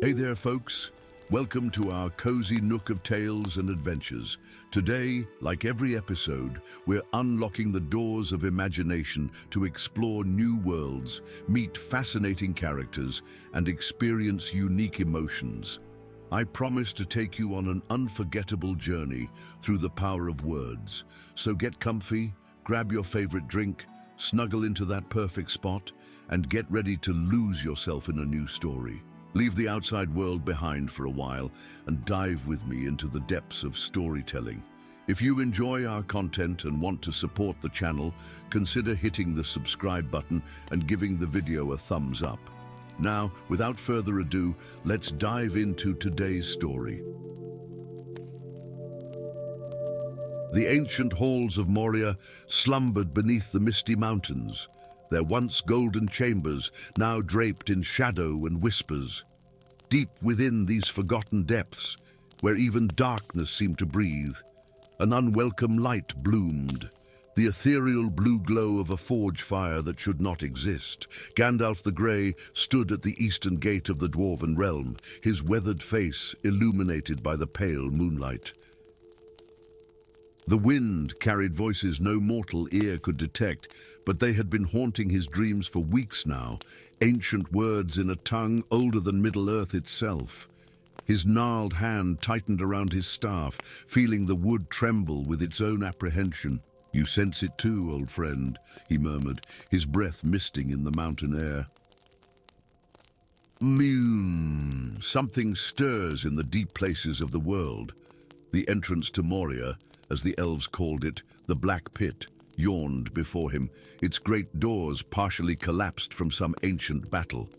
Hey there, folks. Welcome to our cozy nook of tales and adventures. Today, like every episode, we're unlocking the doors of imagination to explore new worlds, meet fascinating characters, and experience unique emotions. I promise to take you on an unforgettable journey through the power of words. So get comfy, grab your favorite drink, snuggle into that perfect spot, and get ready to lose yourself in a new story. Leave the outside world behind for a while and dive with me into the depths of storytelling. If you enjoy our content and want to support the channel, consider hitting the subscribe button and giving the video a thumbs up. Now, without further ado, let's dive into today's story. The ancient halls of Moria slumbered beneath the misty mountains, their once golden chambers now draped in shadow and whispers. Deep within these forgotten depths, where even darkness seemed to breathe, an unwelcome light bloomed, the ethereal blue glow of a forge fire that should not exist. Gandalf the Grey stood at the eastern gate of the dwarven realm, his weathered face illuminated by the pale moonlight. The wind carried voices no mortal ear could detect, but they had been haunting his dreams for weeks now, ancient words in a tongue older than Middle-earth itself. His gnarled hand tightened around his staff, feeling the wood tremble with its own apprehension. "You sense it too, old friend," he murmured, his breath misting in the mountain air. Something stirs in the deep places of the world. The entrance to Moria, as the elves called it, the Black Pit, yawned before him, its great doors partially collapsed from some ancient battle.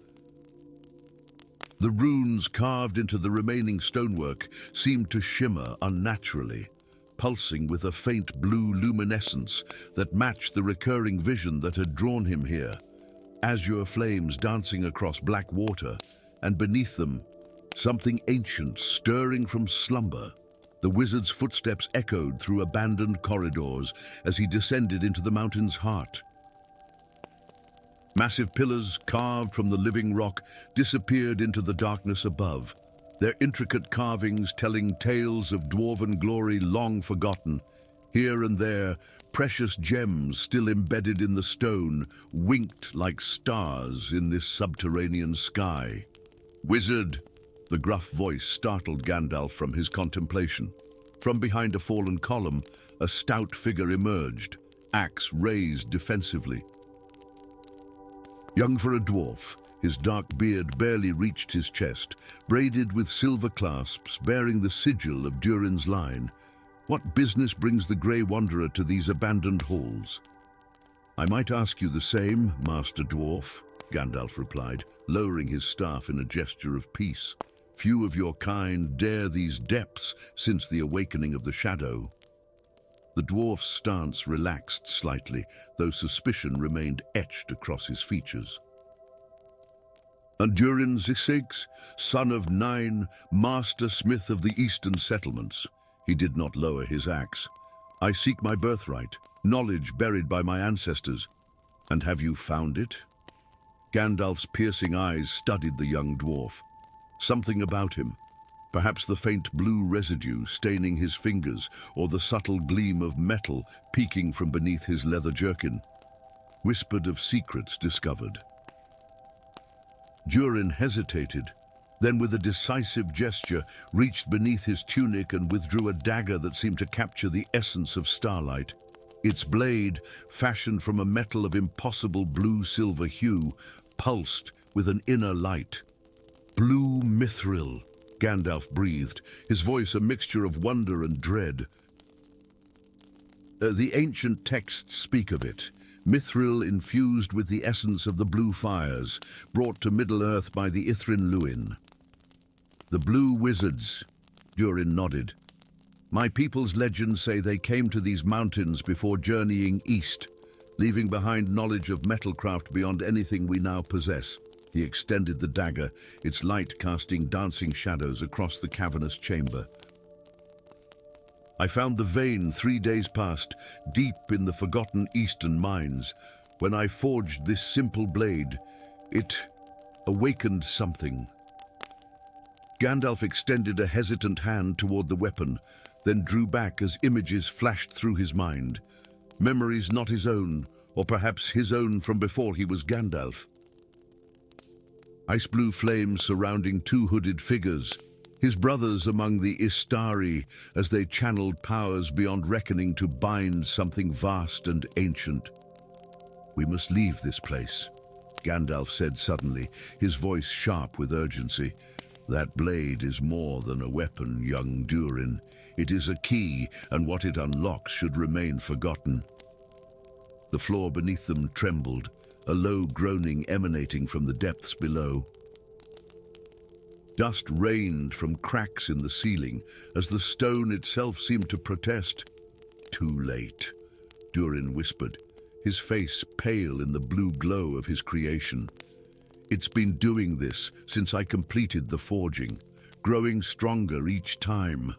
The runes carved into the remaining stonework seemed to shimmer unnaturally, pulsing with a faint blue luminescence that matched the recurring vision that had drawn him here. Azure flames dancing across black water, and beneath them, something ancient stirring from slumber. The wizard's footsteps echoed through abandoned corridors as he descended into the mountain's heart. Massive pillars carved from the living rock disappeared into the darkness above, their intricate carvings telling tales of dwarven glory long forgotten. Here and there, precious gems still embedded in the stone winked like stars in this subterranean sky. "Wizard!" The gruff voice startled Gandalf from his contemplation. From behind a fallen column, a stout figure emerged, axe raised defensively. Young for a dwarf, his dark beard barely reached his chest, braided with silver clasps bearing the sigil of Durin's line. "What business brings the Grey Wanderer to these abandoned halls?" "I might ask you the same, Master Dwarf," Gandalf replied, lowering his staff in a gesture of peace. "Few of your kind dare these depths since the awakening of the shadow." The dwarf's stance relaxed slightly, though suspicion remained etched across his features. "And Durin Zisigs, son of Nine, master smith of the eastern settlements." He did not lower his axe. "I seek my birthright, knowledge buried by my ancestors. And have you found it?" Gandalf's piercing eyes studied the young dwarf. Something about him, perhaps the faint blue residue staining his fingers or the subtle gleam of metal peeking from beneath his leather jerkin, whispered of secrets discovered. Durin hesitated, then with a decisive gesture reached beneath his tunic and withdrew a dagger that seemed to capture the essence of starlight. Its blade, fashioned from a metal of impossible blue-silver hue, pulsed with an inner light. "Blue mithril," Gandalf breathed, his voice a mixture of wonder and dread. The ancient texts speak of it, mithril infused with the essence of the blue fires, brought to Middle-earth by the Ithrin Luin. "The blue wizards," Durin nodded. "My people's legends say they came to these mountains before journeying east, leaving behind knowledge of metalcraft beyond anything we now possess." He extended the dagger, its light casting dancing shadows across the cavernous chamber. "I found the vein 3 days past, deep in the forgotten eastern mines. When I forged this simple blade, it awakened something." Gandalf extended a hesitant hand toward the weapon, then drew back as images flashed through his mind. Memories not his own, or perhaps his own from before he was Gandalf. Ice-blue flames surrounding two hooded figures, his brothers among the Istari as they channeled powers beyond reckoning to bind something vast and ancient. "We must leave this place," Gandalf said suddenly, his voice sharp with urgency. "That blade is more than a weapon, young Durin. It is a key, and what it unlocks should remain forgotten." The floor beneath them trembled, a low groaning emanating from the depths below. Dust rained from cracks in the ceiling as the stone itself seemed to protest. "Too late," Durin whispered, his face pale in the blue glow of his creation. "It's been doing this since I completed the forging, growing stronger each time."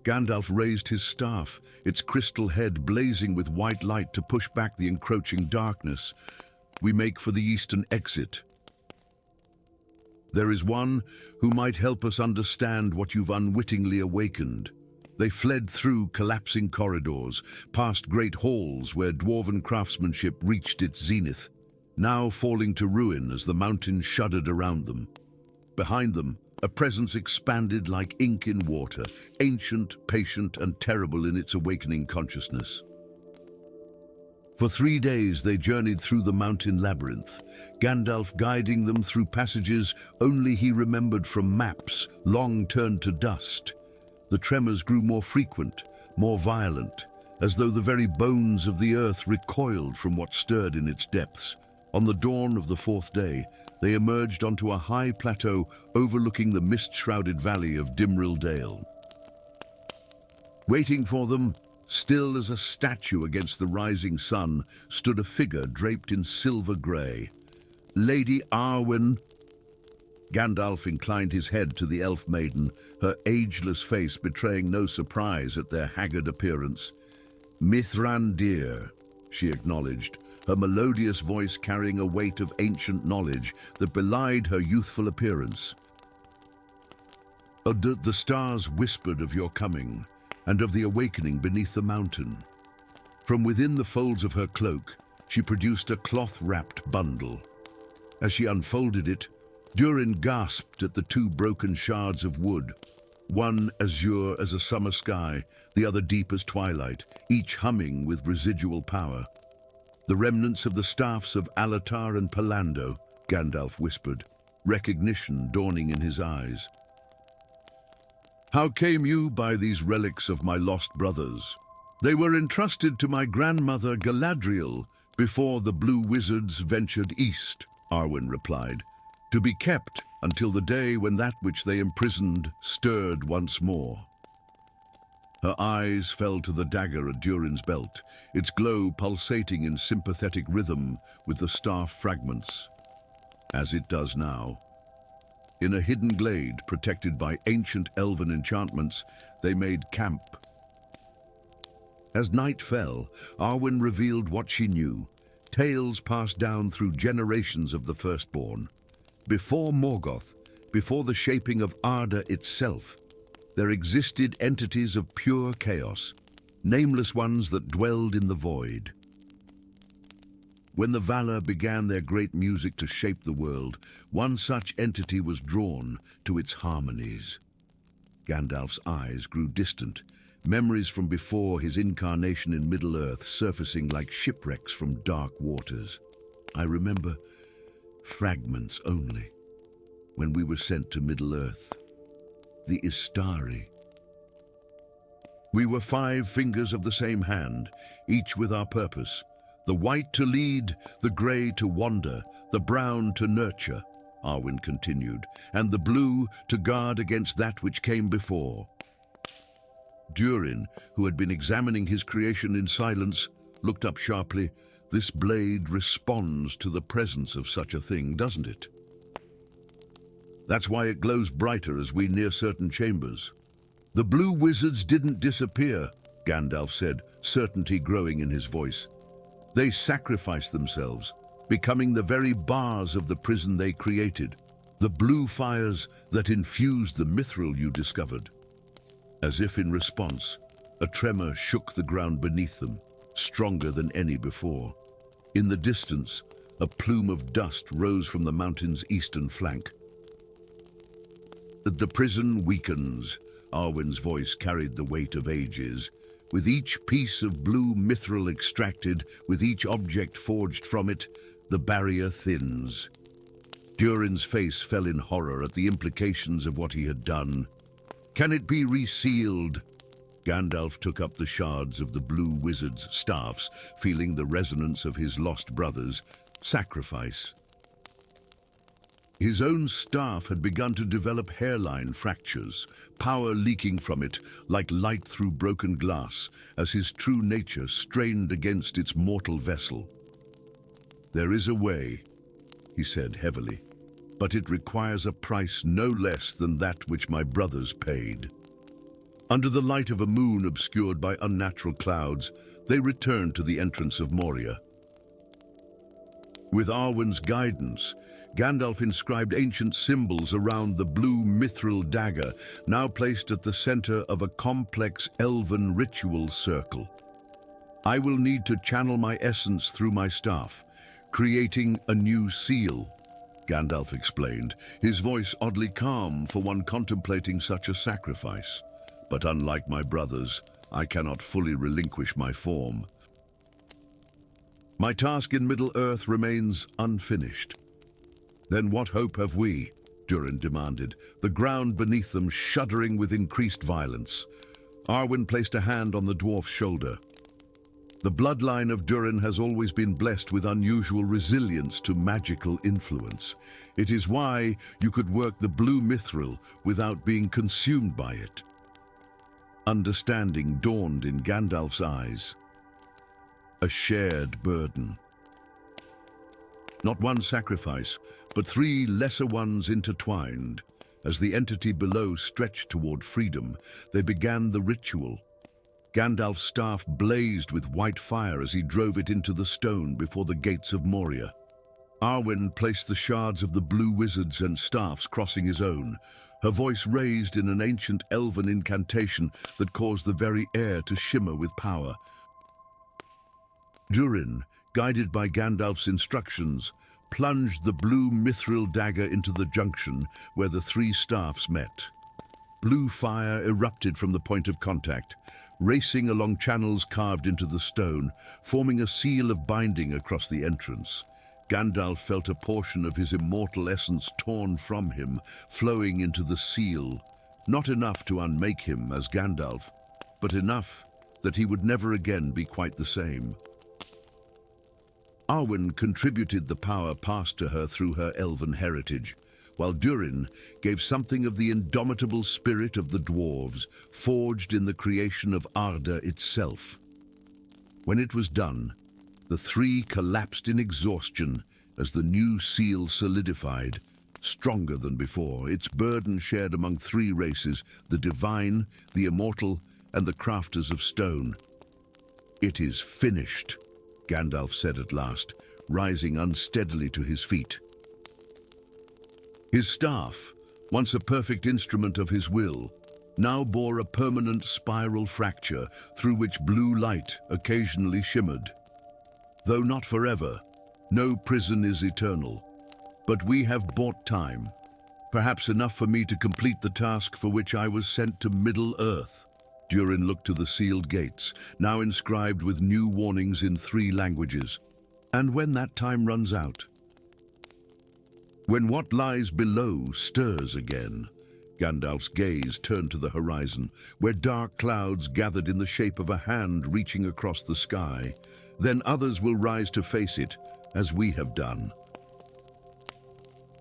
Gandalf raised his staff, its crystal head blazing with white light to push back the encroaching darkness. "We make for the eastern exit. There is one who might help us understand what you've unwittingly awakened." They fled through collapsing corridors, past great halls where dwarven craftsmanship reached its zenith, now falling to ruin as the mountains shuddered around them. Behind them, a presence expanded like ink in water, ancient, patient, and terrible in its awakening consciousness. For 3 days they journeyed through the mountain labyrinth, Gandalf guiding them through passages only he remembered from maps, long turned to dust. The tremors grew more frequent, more violent, as though the very bones of the earth recoiled from what stirred in its depths. On the dawn of the 4th day, they emerged onto a high plateau overlooking the mist-shrouded valley of Dimril Dale. Waiting for them, still as a statue against the rising sun, stood a figure draped in silver grey. "Lady Arwen." Gandalf inclined his head to the elf maiden, her ageless face betraying no surprise at their haggard appearance. "Mithrandir," she acknowledged, her melodious voice carrying a weight of ancient knowledge that belied her youthful appearance. "The stars whispered of your coming, and of the awakening beneath the mountain." From within the folds of her cloak, she produced a cloth-wrapped bundle. As she unfolded it, Durin gasped at the 2 broken shards of wood, one azure as a summer sky, the other deep as twilight, each humming with residual power. "The remnants of the staffs of LOTR and Palando," Gandalf whispered, recognition dawning in his eyes. "How came you by these relics of my lost brothers?" "They were entrusted to my grandmother Galadriel before the Blue Wizards ventured east," Arwen replied, "to be kept until the day when that which they imprisoned stirred once more." Her eyes fell to the dagger at Durin's belt, its glow pulsating in sympathetic rhythm with the staff fragments. "As it does now." In a hidden glade protected by ancient elven enchantments, they made camp. As night fell, Arwen revealed what she knew, tales passed down through generations of the Firstborn. Before Morgoth, before the shaping of Arda itself, there existed entities of pure chaos, nameless ones that dwelled in the void. When the Valar began their great music to shape the world, one such entity was drawn to its harmonies. Gandalf's eyes grew distant, memories from before his incarnation in Middle-earth surfacing like shipwrecks from dark waters. "I remember fragments only, when we were sent to Middle-earth. The Istari. We were 5 fingers of the same hand, each with our purpose. The white to lead, the grey to wander, the brown to nurture," Arwen continued, "and the blue to guard against that which came before." Durin, who had been examining his creation in silence, looked up sharply. "This blade responds to the presence of such a thing, doesn't it? That's why it glows brighter as we near certain chambers." "The Blue Wizards didn't disappear," Gandalf said, certainty growing in his voice. "They sacrificed themselves, becoming the very bars of the prison they created. the blue fires that infused the mithril you discovered. As if in response, a tremor shook the ground beneath them, stronger than any before. In the distance, a plume of dust rose from the mountain's eastern flank. The prison weakens. Arwen's voice carried the weight of ages. With each piece of blue mithril extracted, with each object forged from it, the barrier thins. Durin's face fell in horror at the implications of what he had done. Can it be resealed? Gandalf took up the shards of the blue wizard's staffs, feeling the resonance of his lost brother's sacrifice. His own staff had begun to develop hairline fractures, power leaking from it like light through broken glass as his true nature strained against its mortal vessel. There is a way, he said heavily, but it requires a price no less than that which my brothers paid. Under the light of a moon obscured by unnatural clouds, they returned to the entrance of Moria. With Arwen's guidance, Gandalf inscribed ancient symbols around the blue mithril dagger, now placed at the center of a complex elven ritual circle. I will need to channel my essence through my staff, creating a new seal, Gandalf explained, his voice oddly calm for one contemplating such a sacrifice. But unlike my brothers, I cannot fully relinquish my form. My task in Middle-earth remains unfinished. Then what hope have we? Durin demanded, the ground beneath them shuddering with increased violence. Arwen placed a hand on the dwarf's shoulder. The bloodline of Durin has always been blessed with unusual resilience to magical influence. It is why you could work the blue mithril without being consumed by it. Understanding dawned in Gandalf's eyes. A shared burden. Not one sacrifice, but three lesser ones intertwined. As the entity below stretched toward freedom, they began the ritual. Gandalf's staff blazed with white fire as he drove it into the stone before the gates of Moria. Arwen placed the shards of the blue wizards and staffs crossing his own, her voice raised in an ancient elven incantation that caused the very air to shimmer with power. Durin, guided by Gandalf's instructions, plunged the blue mithril dagger into the junction where the three staffs met. Blue fire erupted from the point of contact, racing along channels carved into the stone, forming a seal of binding across the entrance. Gandalf felt a portion of his immortal essence torn from him, flowing into the seal. Not enough to unmake him as Gandalf, but enough that he would never again be quite the same. Arwen contributed the power passed to her through her elven heritage, while Durin gave something of the indomitable spirit of the dwarves, forged in the creation of Arda itself. When it was done, the three collapsed in exhaustion as the new seal solidified, stronger than before, its burden shared among three races, the divine, the immortal, and the crafters of stone. It is finished, Gandalf said at last, rising unsteadily to his feet. His staff, once a perfect instrument of his will, now bore a permanent spiral fracture through which blue light occasionally shimmered. Though not forever, no prison is eternal, but we have bought time, perhaps enough for me to complete the task for which I was sent to Middle-earth. Durin looked to the sealed gates, now inscribed with new warnings in 3 languages. And when that time runs out, when what lies below stirs again, Gandalf's gaze turned to the horizon, where dark clouds gathered in the shape of a hand reaching across the sky. Then others will rise to face it, as we have done.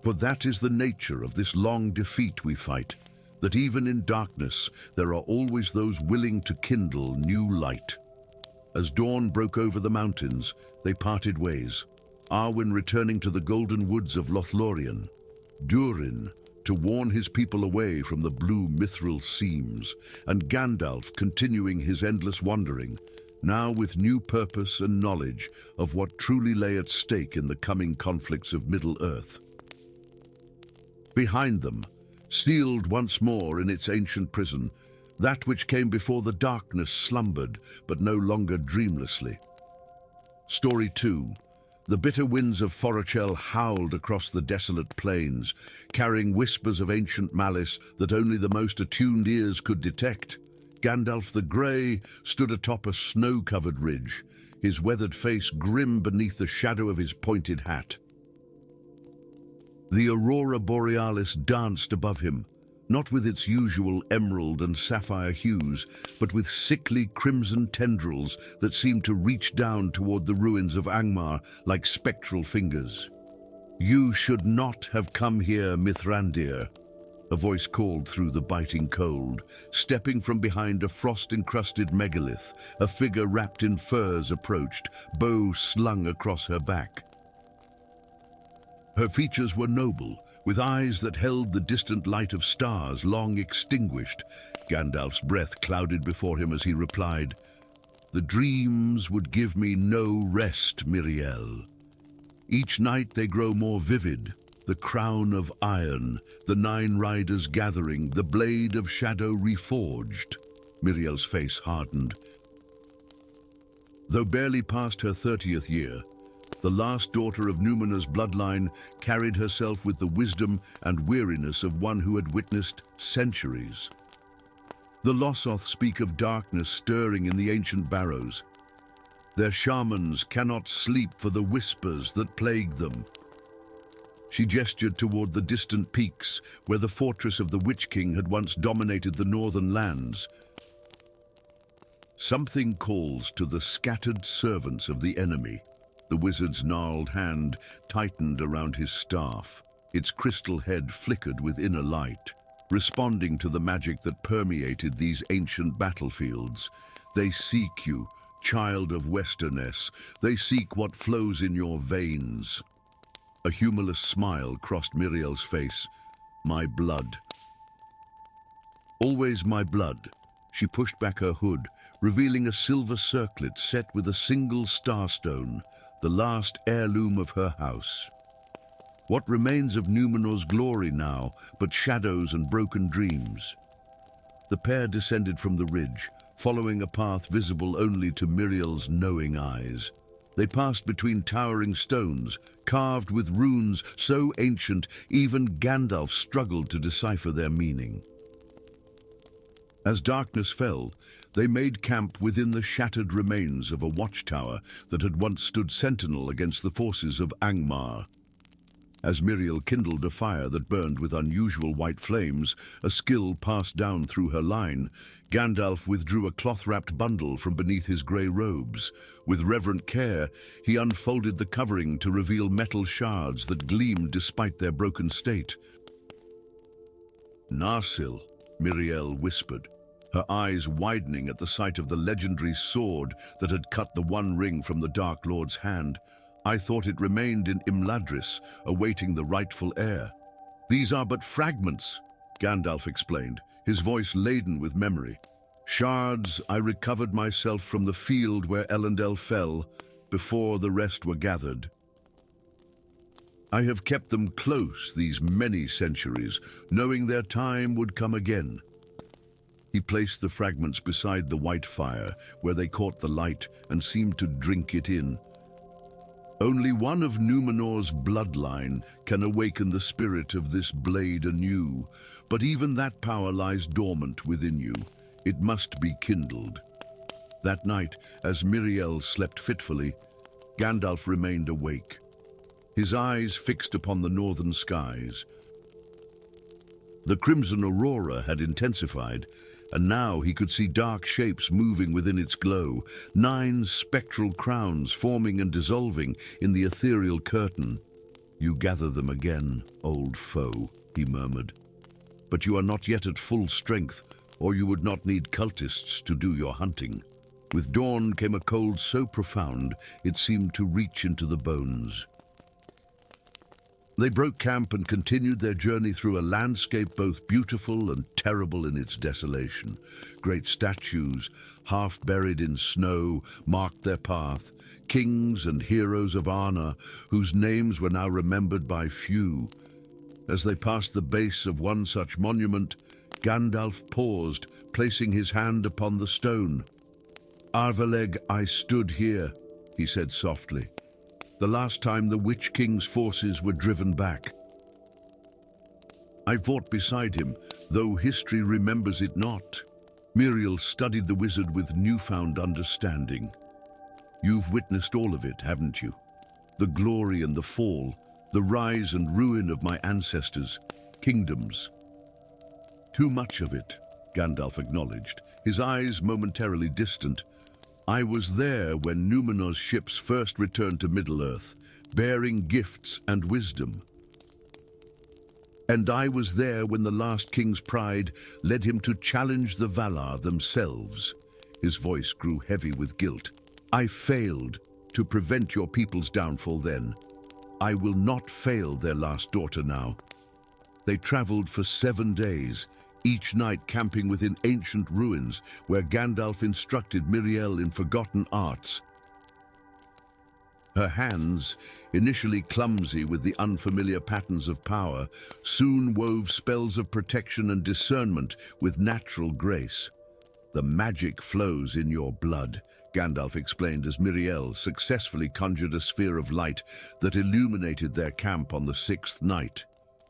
For that is the nature of this long defeat we fight, that even in darkness there are always those willing to kindle new light. As dawn broke over the mountains, they parted ways, Arwen returning to the golden woods of Lothlorien, Durin to warn his people away from the blue mithril seams, and Gandalf continuing his endless wandering, now with new purpose and knowledge of what truly lay at stake in the coming conflicts of Middle-earth. Behind them, sealed once more in its ancient prison, that which came before the darkness slumbered, but no longer dreamlessly. Story 2. The bitter winds of Forochel howled across the desolate plains, carrying whispers of ancient malice that only the most attuned ears could detect. Gandalf the Grey stood atop a snow-covered ridge, his weathered face grim beneath the shadow of his pointed hat. The aurora borealis danced above him, not with its usual emerald and sapphire hues, but with sickly crimson tendrils that seemed to reach down toward the ruins of Angmar like spectral fingers. "You should not have come here, Mithrandir," a voice called through the biting cold. Stepping from behind a frost-encrusted megalith, a figure wrapped in furs approached, bow slung across her back. Her features were noble, with eyes that held the distant light of stars long extinguished. Gandalf's breath clouded before him as he replied, "The dreams would give me no rest, Miriel. Each night they grow more vivid, the crown of iron, the 9 riders gathering, the blade of shadow reforged." Miriel's face hardened. Though barely past her 30th year, the last daughter of Númenor's bloodline carried herself with the wisdom and weariness of one who had witnessed centuries. The Losoth speak of darkness stirring in the ancient barrows. Their shamans cannot sleep for the whispers that plague them. She gestured toward the distant peaks where the fortress of the Witch King had once dominated the northern lands. "Something calls to the scattered servants of the enemy." The wizard's gnarled hand tightened around his staff. Its crystal head flickered with inner light, responding to the magic that permeated these ancient battlefields. "They seek you, child of Westerness. They seek what flows in your veins." A humorless smile crossed Miriel's face. "My blood." "Always my blood." She pushed back her hood, revealing a silver circlet set with a single starstone, the last heirloom of her house. What remains of Númenor's glory now but shadows and broken dreams? The pair descended from the ridge, following a path visible only to Miriel's knowing eyes. They passed between towering stones, carved with runes so ancient even Gandalf struggled to decipher their meaning. As darkness fell, they made camp within the shattered remains of a watchtower that had once stood sentinel against the forces of Angmar. As Miriel kindled a fire that burned with unusual white flames, a skill passed down through her line, Gandalf withdrew a cloth-wrapped bundle from beneath his grey robes. With reverent care, he unfolded the covering to reveal metal shards that gleamed despite their broken state. "Narsil," Miriel whispered, her eyes widening at the sight of the legendary sword that had cut the One Ring from the Dark Lord's hand. "I thought it remained in Imladris, awaiting the rightful heir." "These are but fragments," Gandalf explained, his voice laden with memory. "Shards I recovered myself from the field where Elendil fell, before the rest were gathered. I have kept them close these many centuries, knowing their time would come again." He placed the fragments beside the white fire, where they caught the light and seemed to drink it in. "Only one of Númenor's bloodline can awaken the spirit of this blade anew, but even that power lies dormant within you. It must be kindled." That night, as Miriel slept fitfully, Gandalf remained awake, his eyes fixed upon the northern skies. The crimson aurora had intensified, and now he could see dark shapes moving within its glow, 9 spectral crowns forming and dissolving in the ethereal curtain. "You gather them again, old foe," he murmured. "But you are not yet at full strength, or you would not need cultists to do your hunting." With dawn came a cold so profound it seemed to reach into the bones. They broke camp and continued their journey through a landscape both beautiful and terrible in its desolation. Great statues, half buried in snow, marked their path, kings and heroes of Arna, whose names were now remembered by few. As they passed the base of one such monument, Gandalf paused, placing his hand upon the stone. "Arvaleg, I stood here," he said softly, "the last time the Witch King's forces were driven back. I fought beside him, though history remembers it not." Miriel studied the wizard with newfound understanding. "You've witnessed all of it, haven't you? The glory and the fall, the rise and ruin of my ancestors, kingdoms." "Too much of it," Gandalf acknowledged, his eyes momentarily distant. "I was there when Númenor's ships first returned to Middle-earth, bearing gifts and wisdom. And I was there when the last king's pride led him to challenge the Valar themselves." His voice grew heavy with guilt. "I failed to prevent your people's downfall then. I will not fail their last daughter now." They traveled for 7 days, each night camping within ancient ruins where Gandalf instructed Miriel in forgotten arts. Her hands, initially clumsy with the unfamiliar patterns of power, soon wove spells of protection and discernment with natural grace. "The magic flows in your blood," Gandalf explained as Miriel successfully conjured a sphere of light that illuminated their camp on the 6th night.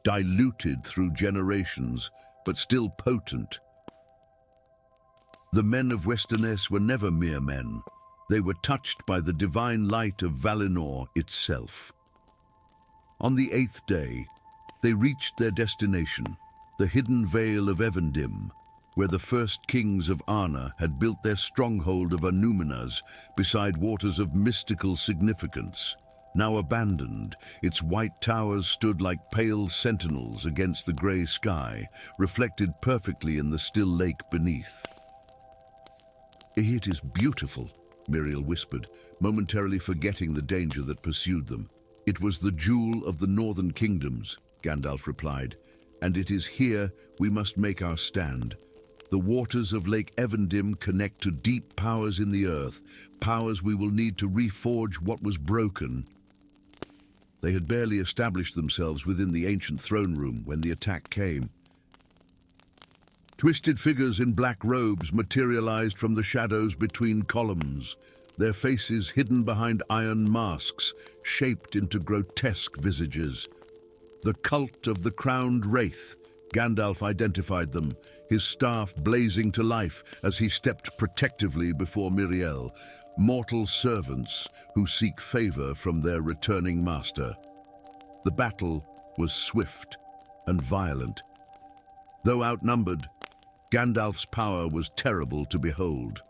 Diluted through generations, but still potent. The men of Westernesse were never mere men. They were touched by the divine light of Valinor itself. On the 8th day, they reached their destination, the hidden vale of Evendim, where the first kings of Arna had built their stronghold of Anúminas beside waters of mystical significance. Now abandoned, its white towers stood like pale sentinels against the grey sky, reflected perfectly in the still lake beneath. "It is beautiful," Miriel whispered, momentarily forgetting the danger that pursued them. "It was the jewel of the northern kingdoms," Gandalf replied, "and it is here we must make our stand. The waters of Lake Evendim connect to deep powers in the earth, powers we will need to reforge what was broken." They had barely established themselves within the ancient throne room when the attack came. Twisted figures in black robes materialized from the shadows between columns, their faces hidden behind iron masks, shaped into grotesque visages. The cult of the crowned wraith, Gandalf identified them, his staff blazing to life as he stepped protectively before Miriel, mortal servants who seek favor from their returning master. The battle was swift and violent. Though outnumbered, Gandalf's power was terrible to behold.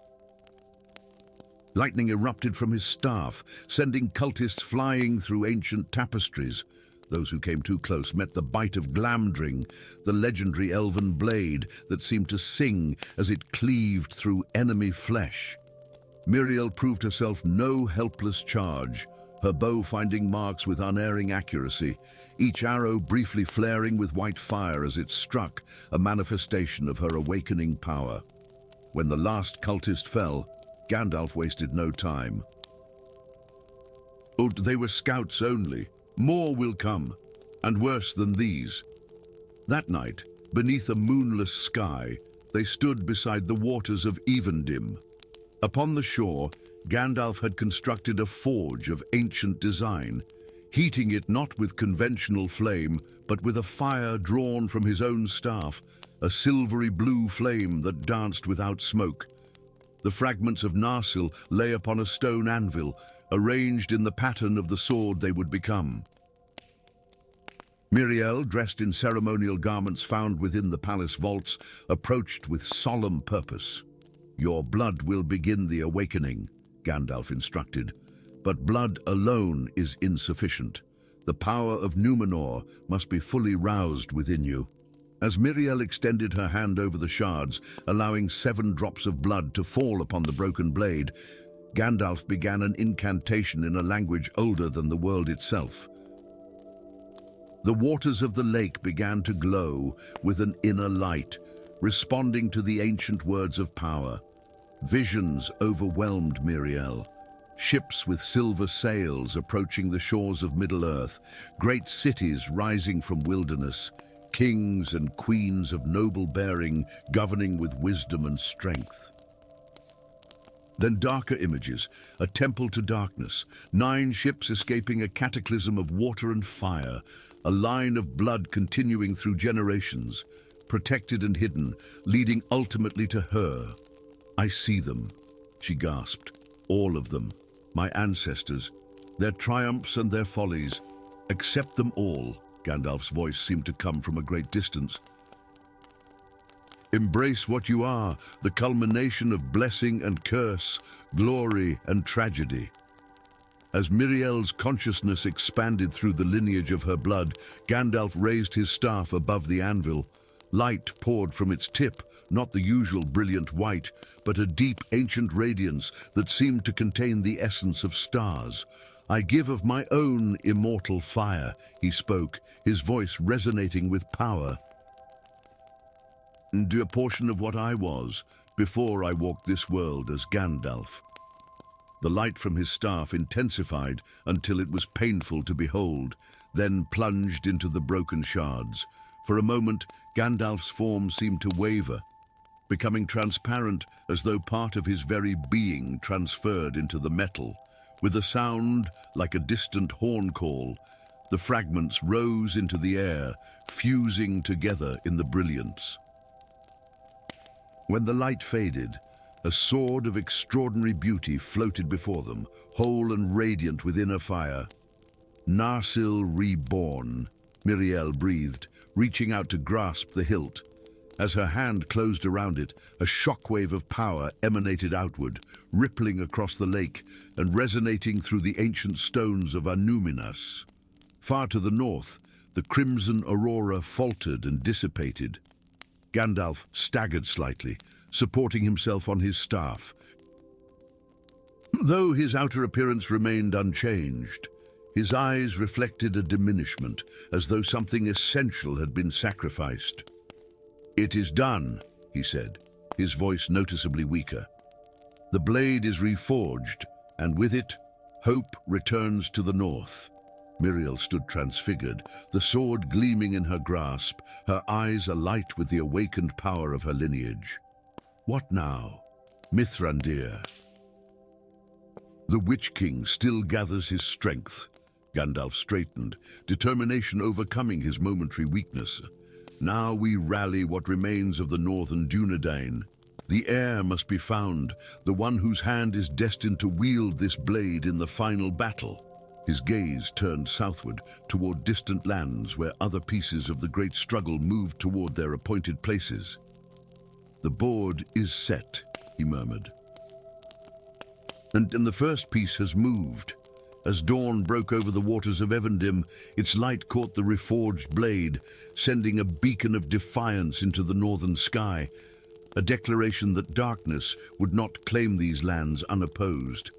Lightning erupted from his staff, sending cultists flying through ancient tapestries. Those who came too close met the bite of Glamdring, the legendary elven blade that seemed to sing as it cleaved through enemy flesh. Miriel proved herself no helpless charge, her bow finding marks with unerring accuracy, each arrow briefly flaring with white fire as it struck, a manifestation of her awakening power. When the last cultist fell, Gandalf wasted no time. "Oh, they were scouts only. More will come, and worse than these." That night, beneath a moonless sky, they stood beside the waters of Evendim. Upon the shore, Gandalf had constructed a forge of ancient design, heating it not with conventional flame, but with a fire drawn from his own staff, a silvery blue flame that danced without smoke. The fragments of Narsil lay upon a stone anvil, arranged in the pattern of the sword they would become. Miriel, dressed in ceremonial garments found within the palace vaults, approached with solemn purpose. "Your blood will begin the awakening," Gandalf instructed. "But blood alone is insufficient. The power of Númenor must be fully roused within you." As Miriel extended her hand over the shards, allowing 7 drops of blood to fall upon the broken blade, Gandalf began an incantation in a language older than the world itself. The waters of the lake began to glow with an inner light, responding to the ancient words of power. Visions overwhelmed Miriel. Ships with silver sails approaching the shores of Middle-earth, great cities rising from wilderness, kings and queens of noble bearing governing with wisdom and strength. Then darker images, a temple to darkness, 9 ships escaping a cataclysm of water and fire, a line of blood continuing through generations, protected and hidden, leading ultimately to her. "I see them," she gasped. "All of them. My ancestors. Their triumphs and their follies. Accept them all." Gandalf's voice seemed to come from a great distance. "Embrace what you are, the culmination of blessing and curse, glory and tragedy." As Miriel's consciousness expanded through the lineage of her blood, Gandalf raised his staff above the anvil. Light poured from its tip, not the usual brilliant white, but a deep ancient radiance that seemed to contain the essence of stars. "I give of my own immortal fire," he spoke, his voice resonating with power. "And a portion of what I was before I walked this world as Gandalf." The light from his staff intensified until it was painful to behold, then plunged into the broken shards. For a moment, Gandalf's form seemed to waver, becoming transparent as though part of his very being transferred into the metal. With a sound like a distant horn call, the fragments rose into the air, fusing together in the brilliance. When the light faded, a sword of extraordinary beauty floated before them, whole and radiant within a fire. "Narsil reborn," Miriel breathed, reaching out to grasp the hilt. As her hand closed around it, a shockwave of power emanated outward, rippling across the lake and resonating through the ancient stones of Annuminas. Far to the north, the crimson aurora faltered and dissipated. Gandalf staggered slightly, supporting himself on his staff. Though his outer appearance remained unchanged, his eyes reflected a diminishment, as though something essential had been sacrificed. "It is done," he said, his voice noticeably weaker. "The blade is reforged, and with it, hope returns to the north." Miriel stood transfigured, the sword gleaming in her grasp, her eyes alight with the awakened power of her lineage. "What now, Mithrandir?" "The Witch King still gathers his strength." Gandalf straightened, determination overcoming his momentary weakness. "Now we rally what remains of the northern Dunedain. The heir must be found, the one whose hand is destined to wield this blade in the final battle." His gaze turned southward, toward distant lands where other pieces of the great struggle moved toward their appointed places. "The board is set," he murmured. And the first piece has moved. As dawn broke over the waters of Evendim, its light caught the reforged blade, sending a beacon of defiance into the northern sky, a declaration that darkness would not claim these lands unopposed.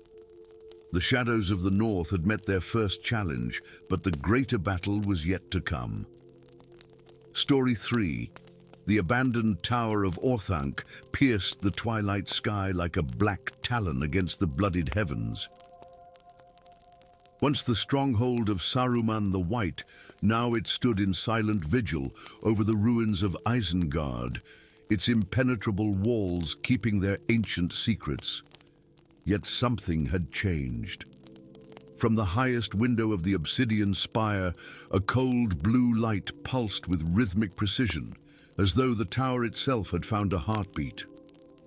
The shadows of the north had met their first challenge, but the greater battle was yet to come. Story 3. The abandoned tower of Orthanc pierced the twilight sky like a black talon against the bloodied heavens. Once the stronghold of Saruman the White, now it stood in silent vigil over the ruins of Isengard, its impenetrable walls keeping their ancient secrets. Yet something had changed. From the highest window of the obsidian spire, a cold blue light pulsed with rhythmic precision, as though the tower itself had found a heartbeat.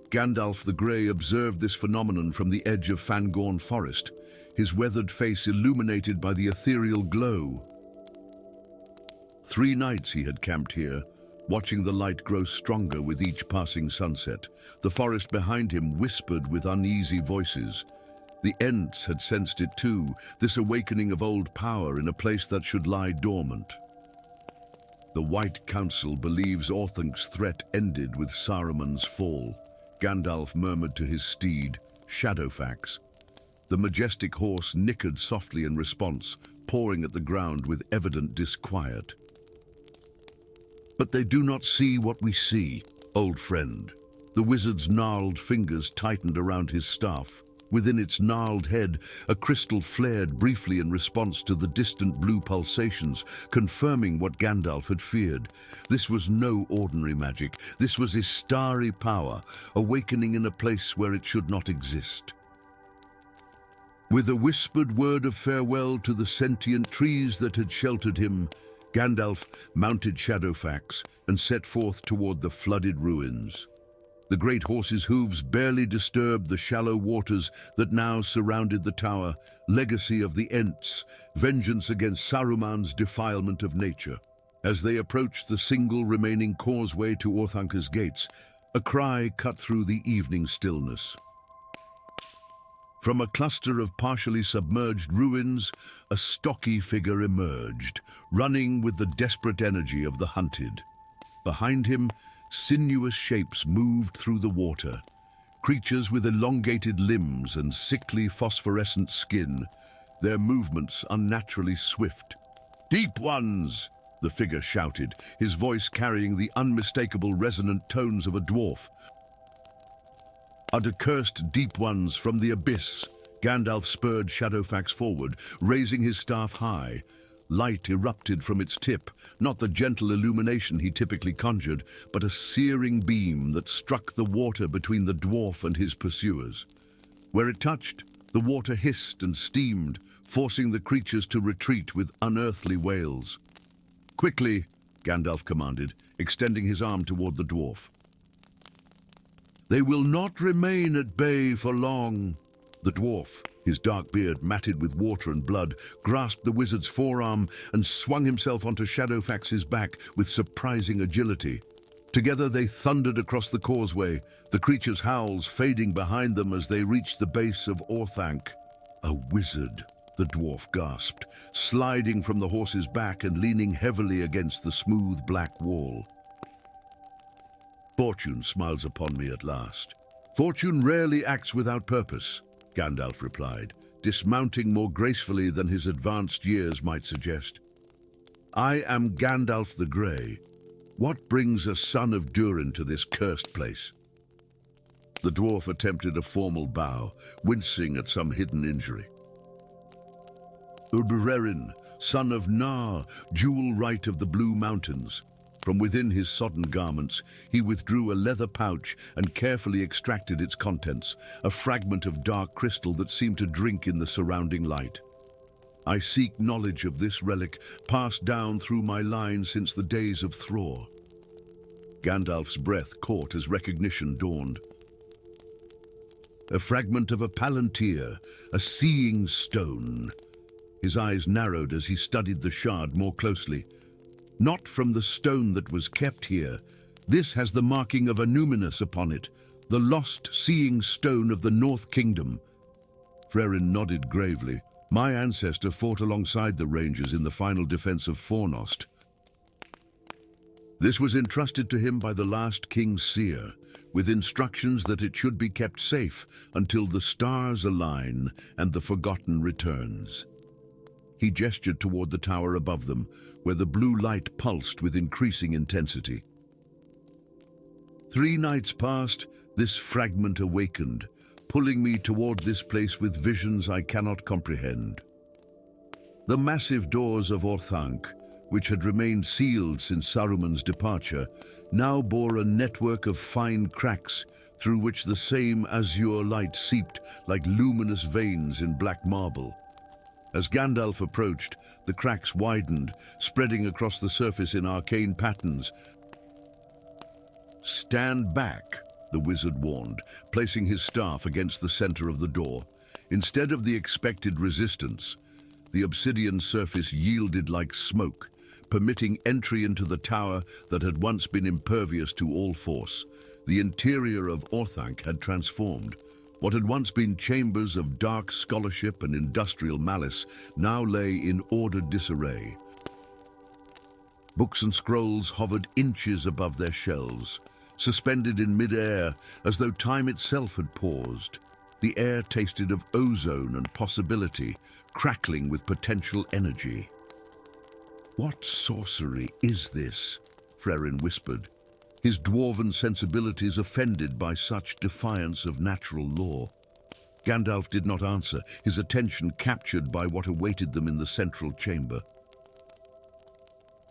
Gandalf the Grey observed this phenomenon from the edge of Fangorn Forest, his weathered face illuminated by the ethereal glow. 3 nights he had camped here, watching the light grow stronger with each passing sunset. The forest behind him whispered with uneasy voices. The Ents had sensed it too, this awakening of old power in a place that should lie dormant. "The White Council believes Orthanc's threat ended with Saruman's fall," Gandalf murmured to his steed, Shadowfax. The majestic horse nickered softly in response, pawing at the ground with evident disquiet. "But they do not see what we see, old friend." The wizard's gnarled fingers tightened around his staff. Within its gnarled head, a crystal flared briefly in response to the distant blue pulsations, confirming what Gandalf had feared. This was no ordinary magic. This was Istari power, awakening in a place where it should not exist. With a whispered word of farewell to the sentient trees that had sheltered him, Gandalf mounted Shadowfax and set forth toward the flooded ruins. The great horse's hooves barely disturbed the shallow waters that now surrounded the tower, legacy of the Ents, vengeance against Saruman's defilement of nature. As they approached the single remaining causeway to Orthanc's gates, a cry cut through the evening stillness. From a cluster of partially submerged ruins, a stocky figure emerged, running with the desperate energy of the hunted. Behind him, sinuous shapes moved through the water, creatures with elongated limbs and sickly phosphorescent skin, their movements unnaturally swift. "Deep ones!" the figure shouted, his voice carrying the unmistakable resonant tones of a dwarf. "Are accursed deep ones from the abyss." Gandalf spurred Shadowfax forward, raising his staff high. Light erupted from its tip, not the gentle illumination he typically conjured, but a searing beam that struck the water between the dwarf and his pursuers. Where it touched, the water hissed and steamed, forcing the creatures to retreat with unearthly wails. "Quickly," Gandalf commanded, extending his arm toward the dwarf. "They will not remain at bay for long." The dwarf, his dark beard matted with water and blood, grasped the wizard's forearm and swung himself onto Shadowfax's back with surprising agility. Together they thundered across the causeway, the creature's howls fading behind them as they reached the base of Orthanc. "A wizard," the dwarf gasped, sliding from the horse's back and leaning heavily against the smooth black wall. "Fortune smiles upon me at last." "Fortune rarely acts without purpose," Gandalf replied, dismounting more gracefully than his advanced years might suggest. "I am Gandalf the Grey. What brings a son of Durin to this cursed place?" The dwarf attempted a formal bow, wincing at some hidden injury. "Ubererin, son of Nar, jewel right of the Blue Mountains." From within his sodden garments, he withdrew a leather pouch and carefully extracted its contents, a fragment of dark crystal that seemed to drink in the surrounding light. "I seek knowledge of this relic, passed down through my line since the days of Thror." Gandalf's breath caught as recognition dawned. A fragment of a palantir, a seeing stone. His eyes narrowed as he studied the shard more closely. "Not from the stone that was kept here. This has the marking of a numinous upon it, the lost seeing stone of the North Kingdom." Frerin nodded gravely. "My ancestor fought alongside the Rangers in the final defense of Fornost. This was entrusted to him by the last King Seer, with instructions that it should be kept safe until the stars align and the Forgotten returns." He gestured toward the tower above them, where the blue light pulsed with increasing intensity. 3 nights passed, this fragment awakened, pulling me toward this place with visions I cannot comprehend. The massive doors of Orthanc, which had remained sealed since Saruman's departure, now bore a network of fine cracks through which the same azure light seeped like luminous veins in black marble. As Gandalf approached, the cracks widened, spreading across the surface in arcane patterns. "Stand back," the wizard warned, placing his staff against the center of the door. Instead of the expected resistance, the obsidian surface yielded like smoke, permitting entry into the tower that had once been impervious to all force. The interior of Orthanc had transformed. What had once been chambers of dark scholarship and industrial malice now lay in ordered disarray. Books and scrolls hovered inches above their shelves, suspended in mid-air as though time itself had paused. The air tasted of ozone and possibility, crackling with potential energy. "What sorcery is this?" Frerin whispered, his dwarven sensibilities offended by such defiance of natural law. Gandalf did not answer, his attention captured by what awaited them in the central chamber.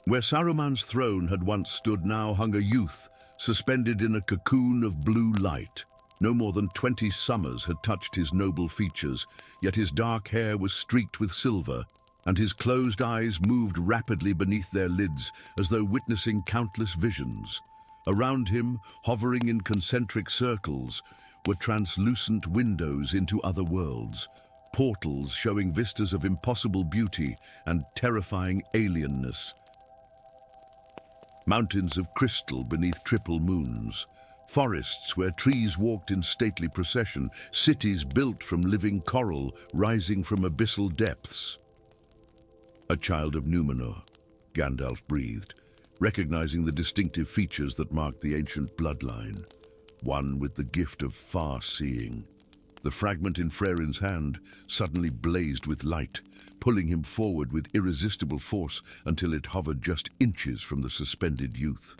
Where Saruman's throne had once stood now hung a youth, suspended in a cocoon of blue light. No more than 20 summers had touched his noble features, yet his dark hair was streaked with silver, and his closed eyes moved rapidly beneath their lids as though witnessing countless visions. Around him, hovering in concentric circles, were translucent windows into other worlds, portals showing vistas of impossible beauty and terrifying alienness. Mountains of crystal beneath triple moons, forests where trees walked in stately procession, cities built from living coral rising from abyssal depths. A child of Numenor, Gandalf breathed, recognizing the distinctive features that marked the ancient bloodline, one with the gift of far-seeing. The fragment in Freren's hand suddenly blazed with light, pulling him forward with irresistible force until it hovered just inches from the suspended youth.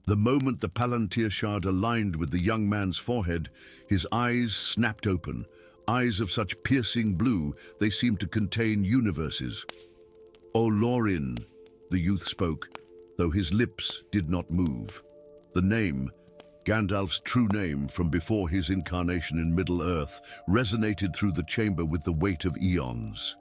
The moment the Palantir shard aligned with the young man's forehead, his eyes snapped open, eyes of such piercing blue they seemed to contain universes. "O Lorin," the youth spoke, though his lips did not move. The name, Gandalf's true name from before his incarnation in Middle-earth, resonated through the chamber with the weight of eons.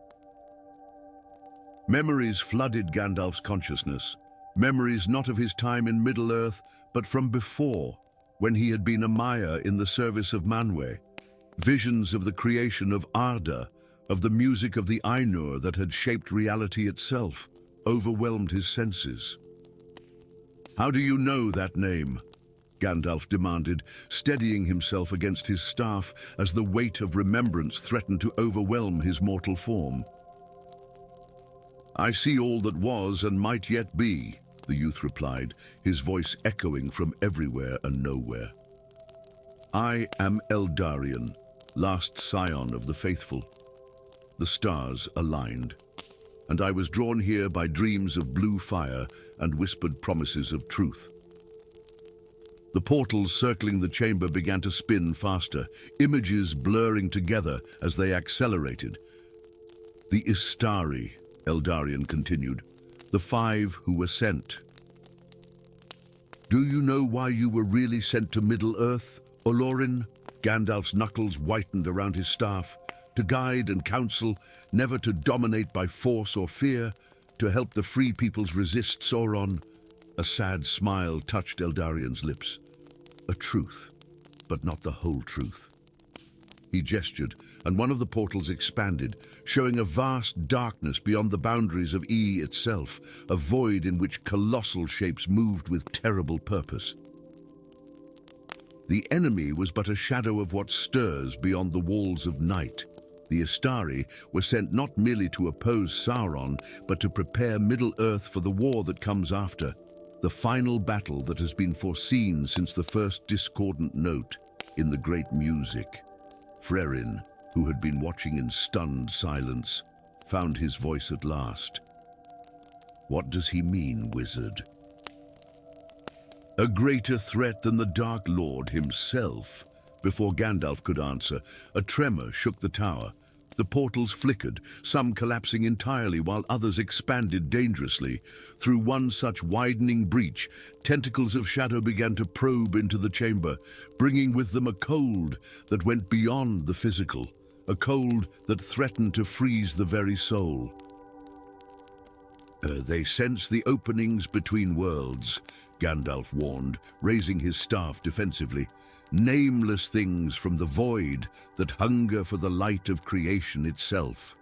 Memories flooded Gandalf's consciousness, memories not of his time in Middle-earth, but from before, when he had been a Maya in the service of Manwë. Visions of the creation of Arda, of the music of the Ainur that had shaped reality itself, overwhelmed his senses. "How do you know that name?" Gandalf demanded, steadying himself against his staff as the weight of remembrance threatened to overwhelm his mortal form. "I see all that was and might yet be," the youth replied, his voice echoing from everywhere and nowhere. "I am Eldarion, last scion of the faithful." The stars aligned, and I was drawn here by dreams of blue fire and whispered promises of truth. The portals circling the chamber began to spin faster, images blurring together as they accelerated. "The Istari," Eldarion continued, "the 5 who were sent." "Do you know why you were really sent to Middle-earth, Olorin?" Gandalf's knuckles whitened around his staff. "To guide and counsel, never to dominate by force or fear, to help the free peoples resist Sauron." A sad smile touched Eldarion's lips. "A truth, but not the whole truth." He gestured, and one of the portals expanded, showing a vast darkness beyond the boundaries of itself, a void in which colossal shapes moved with terrible purpose. The enemy was but a shadow of what stirs beyond the walls of night. The Istari were sent not merely to oppose Sauron, but to prepare Middle-earth for the war that comes after, the final battle that has been foreseen since the first discordant note in the great music. Frerin, who had been watching in stunned silence, found his voice at last. "What does he mean, wizard?" "A greater threat than the Dark Lord himself." Before Gandalf could answer, a tremor shook the tower. The portals flickered, some collapsing entirely while others expanded dangerously. Through one such widening breach, tentacles of shadow began to probe into the chamber, bringing with them a cold that went beyond the physical, a cold that threatened to freeze the very soul. They sense the openings between worlds," Gandalf warned, raising his staff defensively. "Nameless things from the void that hunger for the light of creation itself."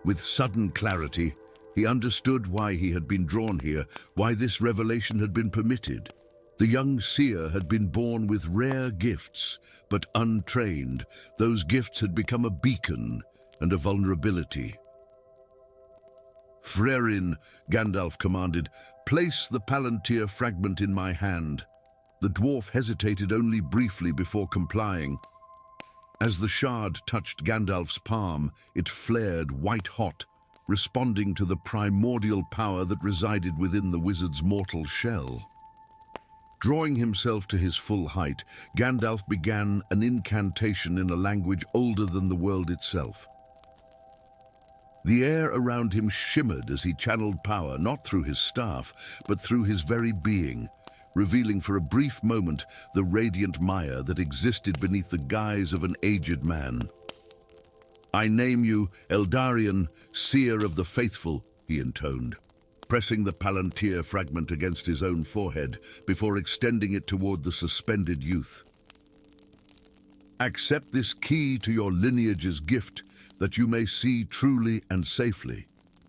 With sudden clarity, he understood why he had been drawn here, why this revelation had been permitted. The young seer had been born with rare gifts, but untrained, those gifts had become a beacon and a vulnerability. "Frerin," Gandalf commanded, "place the Palantir fragment in my hand." The dwarf hesitated only briefly before complying. As the shard touched Gandalf's palm, it flared white-hot, responding to the primordial power that resided within the wizard's mortal shell. Drawing himself to his full height, Gandalf began an incantation in a language older than the world itself. The air around him shimmered as he channeled power, not through his staff, but through his very being, revealing for a brief moment the radiant mire that existed beneath the guise of an aged man. "I name you Eldarion, Seer of the Faithful," he intoned, pressing the Palantir fragment against his own forehead before extending it toward the suspended youth. "Accept this key to your lineage's gift, that you may see truly and safely."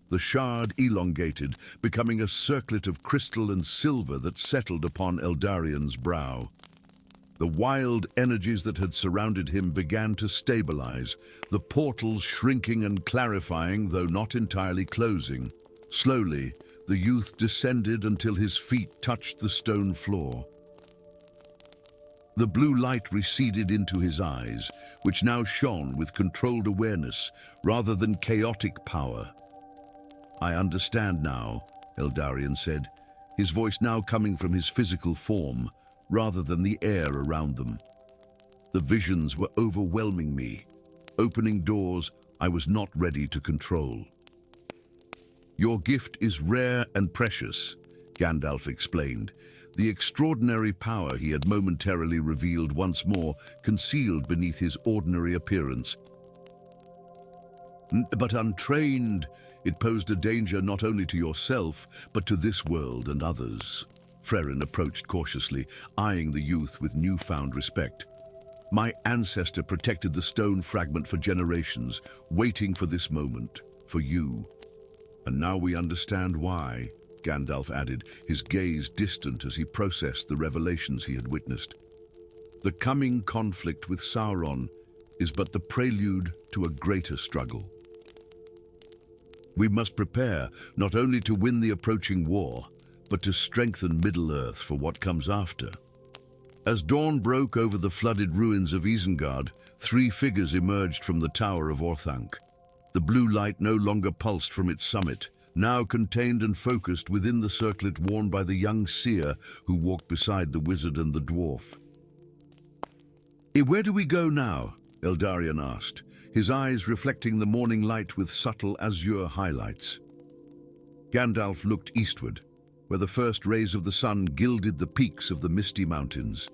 The shard elongated, becoming a circlet of crystal and silver that settled upon Eldarion's brow. The wild energies that had surrounded him began to stabilize, the portals shrinking and clarifying, though not entirely closing. Slowly, the youth descended until his feet touched the stone floor. The blue light receded into his eyes, which now shone with controlled awareness rather than chaotic power. "I understand now," Eldarion said, his voice now coming from his physical form rather than the air around them. "The visions were overwhelming me, opening doors I was not ready to control." "Your gift is rare and precious," Gandalf explained, the extraordinary power he had momentarily revealed once more concealed beneath his ordinary appearance. "But untrained, it posed a danger not only to yourself, but to this world and others." Frerin approached cautiously, eyeing the youth with newfound respect. "My ancestor protected the stone fragment for generations, waiting for this moment, for you. And now we understand why," Gandalf added, his gaze distant as he processed the revelations he had witnessed. "The coming conflict with Sauron is but the prelude to a greater struggle. We must prepare not only to win the approaching war, but to strengthen Middle-earth for what comes after." As dawn broke over the flooded ruins of Isengard, 3 figures emerged from the Tower of Orthanc. The blue light no longer pulsed from its summit, now contained and focused within the circlet worn by the young seer who walked beside the wizard and the dwarf. "Where do we go now?" Eldarion asked, his eyes reflecting the morning light with subtle azure highlights. Gandalf looked eastward, where the first rays of the sun gilded the peaks of the misty mountains.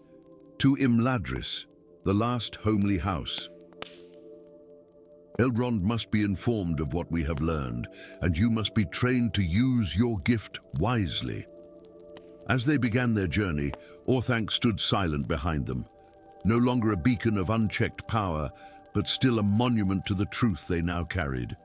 "To Imladris, the last homely house. Elrond must be informed of what we have learned, and you must be trained to use your gift wisely." As they began their journey, Orthanc stood silent behind them, no longer a beacon of unchecked power, but still a monument to the truth they now carried.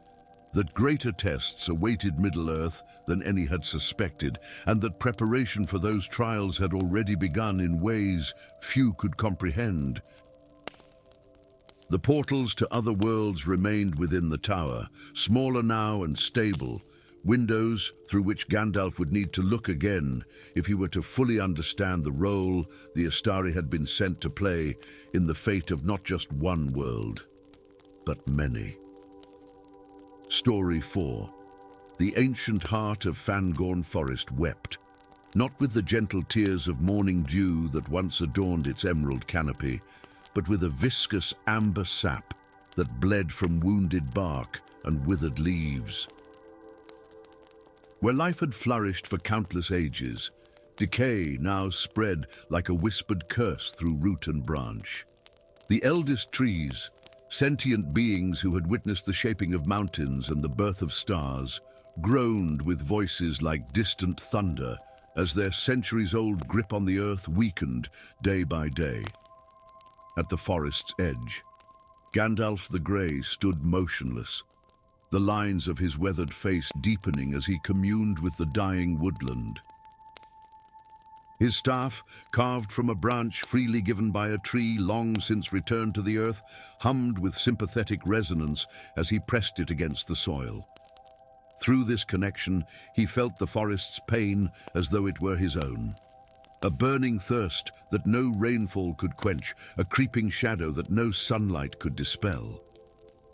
That greater tests awaited Middle-earth than any had suspected, and that preparation for those trials had already begun in ways few could comprehend. The portals to other worlds remained within the tower, smaller now and stable, windows through which Gandalf would need to look again if he were to fully understand the role the Astari had been sent to play in the fate of not just one world, but many. Story 4. The ancient heart of Fangorn Forest wept, not with the gentle tears of morning dew that once adorned its emerald canopy, but with a viscous amber sap that bled from wounded bark and withered leaves. Where life had flourished for countless ages, decay now spread like a whispered curse through root and branch. The eldest trees, sentient beings who had witnessed the shaping of mountains and the birth of stars, groaned with voices like distant thunder as their centuries-old grip on the earth weakened day by day. At the forest's edge, Gandalf the Grey stood motionless, the lines of his weathered face deepening as he communed with the dying woodland. His staff, carved from a branch freely given by a tree long since returned to the earth, hummed with sympathetic resonance as he pressed it against the soil. Through this connection, he felt the forest's pain as though it were his own. A burning thirst that no rainfall could quench, a creeping shadow that no sunlight could dispel.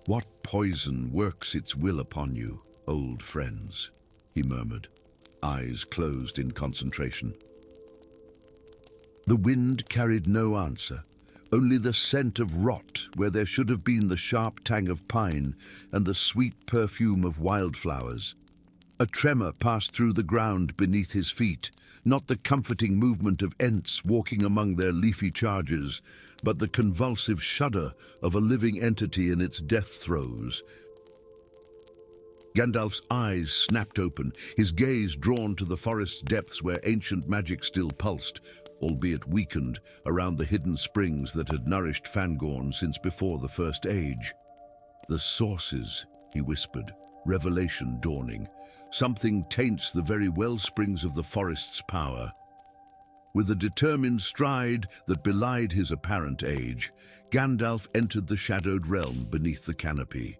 "What poison works its will upon you, old friends?" he murmured, eyes closed in concentration. The wind carried no answer, only the scent of rot where there should have been the sharp tang of pine and the sweet perfume of wildflowers. A tremor passed through the ground beneath his feet, not the comforting movement of Ents walking among their leafy charges, but the convulsive shudder of a living entity in its death throes. Gandalf's eyes snapped open, his gaze drawn to the forest's depths where ancient magic still pulsed, albeit weakened, around the hidden springs that had nourished Fangorn since before the First Age. "The sources," he whispered, revelation dawning. "Something taints the very wellsprings of the forest's power." With a determined stride that belied his apparent age, Gandalf entered the shadowed realm beneath the canopy.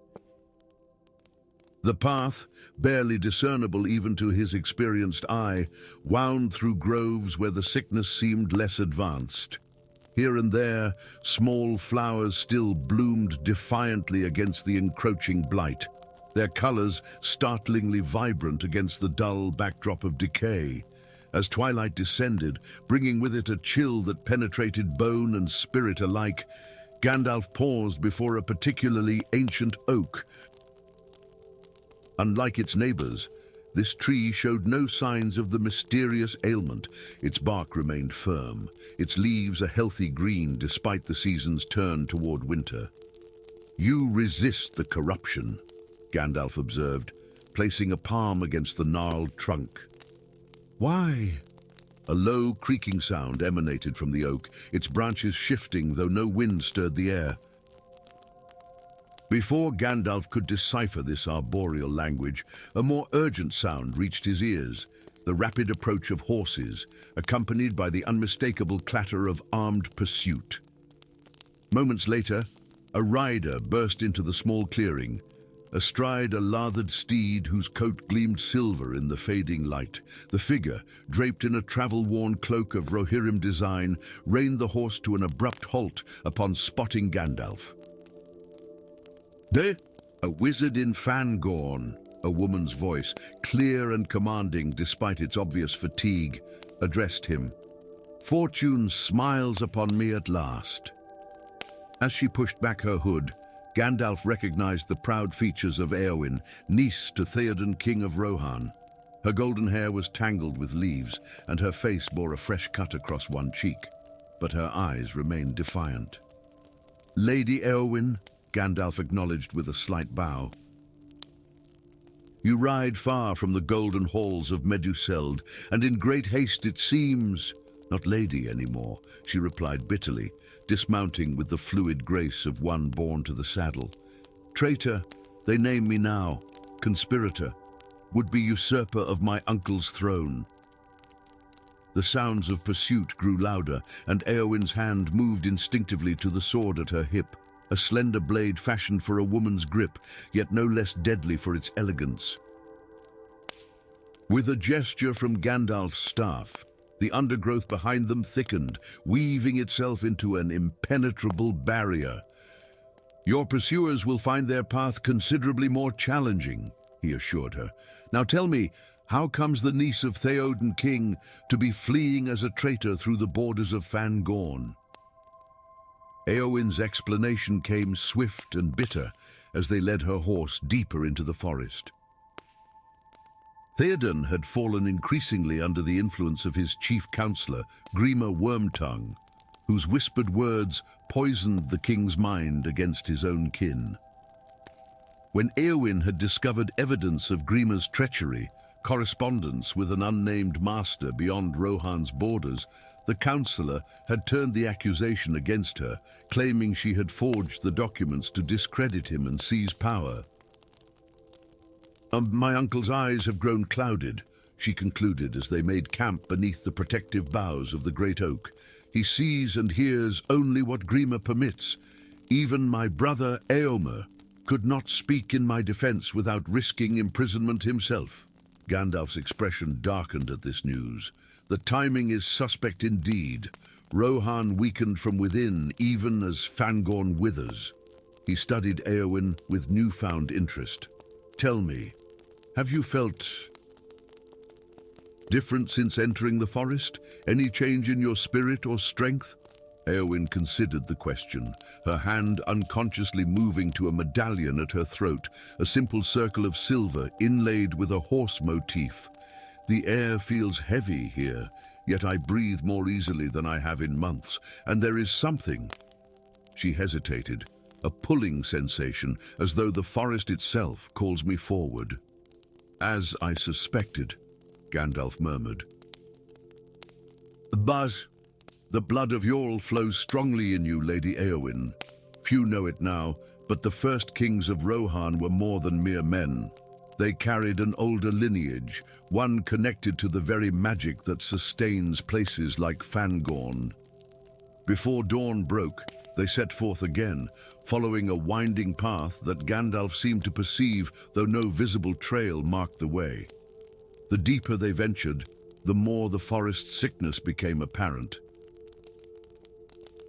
The path, barely discernible even to his experienced eye, wound through groves where the sickness seemed less advanced. Here and there, small flowers still bloomed defiantly against the encroaching blight, their colors startlingly vibrant against the dull backdrop of decay. As twilight descended, bringing with it a chill that penetrated bone and spirit alike, Gandalf paused before a particularly ancient oak. Unlike its neighbors, this tree showed no signs of the mysterious ailment. Its bark remained firm, its leaves a healthy green despite the season's turn toward winter. "You resist the corruption," Gandalf observed, placing a palm against the gnarled trunk. "Why?" A low, creaking sound emanated from the oak, its branches shifting though no wind stirred the air. Before Gandalf could decipher this arboreal language, a more urgent sound reached his ears, the rapid approach of horses, accompanied by the unmistakable clatter of armed pursuit. Moments later, a rider burst into the small clearing, astride a lathered steed whose coat gleamed silver in the fading light. The figure, draped in a travel-worn cloak of Rohirrim design, reined the horse to an abrupt halt upon spotting Gandalf. "A wizard in Fangorn," a woman's voice, clear and commanding despite its obvious fatigue, addressed him. "Fortune smiles upon me at last." As she pushed back her hood, Gandalf recognized the proud features of Éowyn, niece to Theoden, King of Rohan. Her golden hair was tangled with leaves, and her face bore a fresh cut across one cheek, but her eyes remained defiant. "Lady Éowyn," Gandalf acknowledged with a slight bow. "You ride far from the golden halls of Meduseld, and in great haste it seems." "Not lady anymore," she replied bitterly, dismounting with the fluid grace of one born to the saddle. "Traitor, they name me now. Conspirator, would-be usurper of my uncle's throne." The sounds of pursuit grew louder, and Éowyn's hand moved instinctively to the sword at her hip, a slender blade fashioned for a woman's grip, yet no less deadly for its elegance. With a gesture from Gandalf's staff, the undergrowth behind them thickened, weaving itself into an impenetrable barrier. "Your pursuers will find their path considerably more challenging," he assured her. "Now tell me, how comes the niece of Theoden King to be fleeing as a traitor through the borders of Fangorn?" Éowyn's explanation came swift and bitter as they led her horse deeper into the forest. Theoden had fallen increasingly under the influence of his chief counselor, Grima Wormtongue, whose whispered words poisoned the king's mind against his own kin. When Éowyn had discovered evidence of Grima's treachery, correspondence with an unnamed master beyond Rohan's borders, the counselor had turned the accusation against her, claiming she had forged the documents to discredit him and seize power. My uncle's eyes have grown clouded," she concluded as they made camp beneath the protective boughs of the great oak. "He sees and hears only what Grima permits. Even my brother Éomer could not speak in my defense without risking imprisonment himself." Gandalf's expression darkened at this news. "The timing is suspect indeed. Rohan weakened from within, even as Fangorn withers." He studied Éowyn with newfound interest. "Tell me, have you felt Different since entering the forest? Any change in your spirit or strength? Éowyn considered the question, her hand unconsciously moving to a medallion at her throat, a simple circle of silver inlaid with a horse motif. The air feels heavy here, yet I breathe more easily than I have in months, and there is something. She hesitated, a pulling sensation, as though the forest itself calls me forward. As I suspected, Gandalf murmured. But the blood of Jarl flows strongly in you, Lady Éowyn. Few know it now, but the first kings of Rohan were more than mere men. They carried an older lineage, one connected to the very magic that sustains places like Fangorn. Before dawn broke, they set forth again, following a winding path that Gandalf seemed to perceive, though no visible trail marked the way. The deeper they ventured, the more the forest sickness became apparent.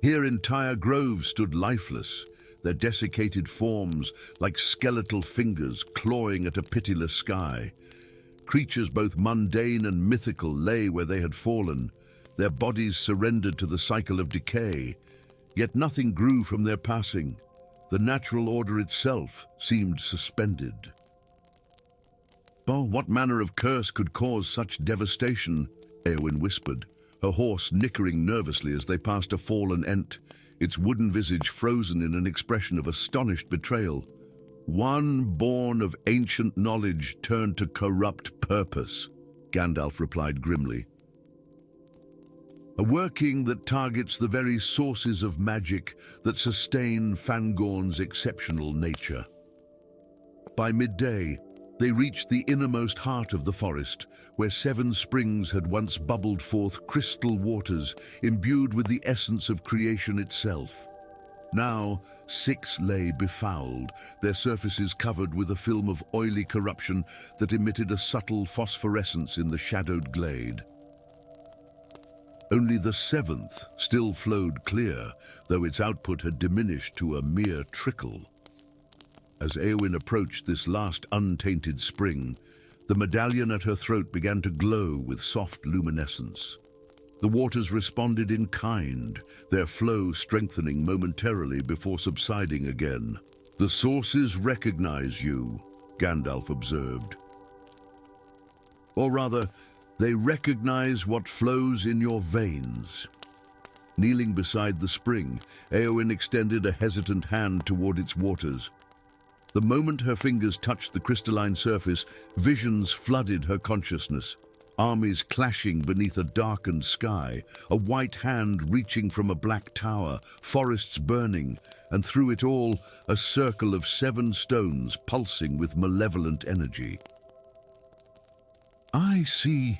Here entire groves stood lifeless, their desiccated forms like skeletal fingers clawing at a pitiless sky. Creatures both mundane and mythical lay where they had fallen, their bodies surrendered to the cycle of decay. Yet nothing grew from their passing. The natural order itself seemed suspended. Oh, what manner of curse could cause such devastation? Éowyn whispered, her horse nickering nervously as they passed a fallen ent, its wooden visage frozen in an expression of astonished betrayal. One born of ancient knowledge turned to corrupt purpose, Gandalf replied grimly. A working that targets the very sources of magic that sustain Fangorn's exceptional nature. By midday, they reached the innermost heart of the forest, where 7 springs had once bubbled forth crystal waters imbued with the essence of creation itself. Now, 6 lay befouled, their surfaces covered with a film of oily corruption that emitted a subtle phosphorescence in the shadowed glade. Only the 7th still flowed clear, though its output had diminished to a mere trickle. As Éowyn approached this last untainted spring, the medallion at her throat began to glow with soft luminescence. The waters responded in kind, their flow strengthening momentarily before subsiding again. The sources recognize you, Gandalf observed. Or rather, they recognize what flows in your veins. Kneeling beside the spring, Éowyn extended a hesitant hand toward its waters. The moment her fingers touched the crystalline surface, visions flooded her consciousness. Armies clashing beneath a darkened sky, a white hand reaching from a black tower, forests burning, and through it all, a circle of 7 stones pulsing with malevolent energy. I see,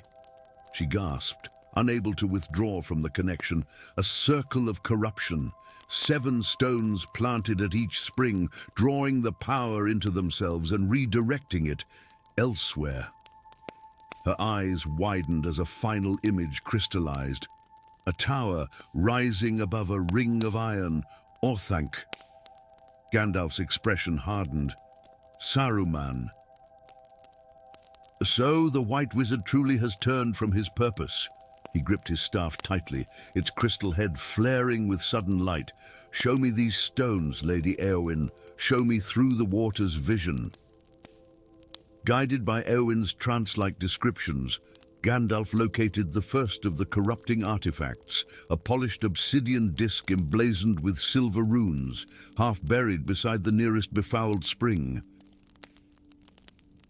she gasped, unable to withdraw from the connection, a circle of corruption. 7 stones planted at each spring, drawing the power into themselves and redirecting it elsewhere. Her eyes widened as a final image crystallized. A tower rising above a ring of iron, Orthanc. Gandalf's expression hardened. Saruman. So the White Wizard truly has turned from his purpose. He gripped his staff tightly, its crystal head flaring with sudden light. Show me these stones, Lady Éowyn. Show me through the water's vision. Guided by Éowyn's trance-like descriptions, Gandalf located the first of the corrupting artifacts, a polished obsidian disc emblazoned with silver runes, half buried beside the nearest befouled spring.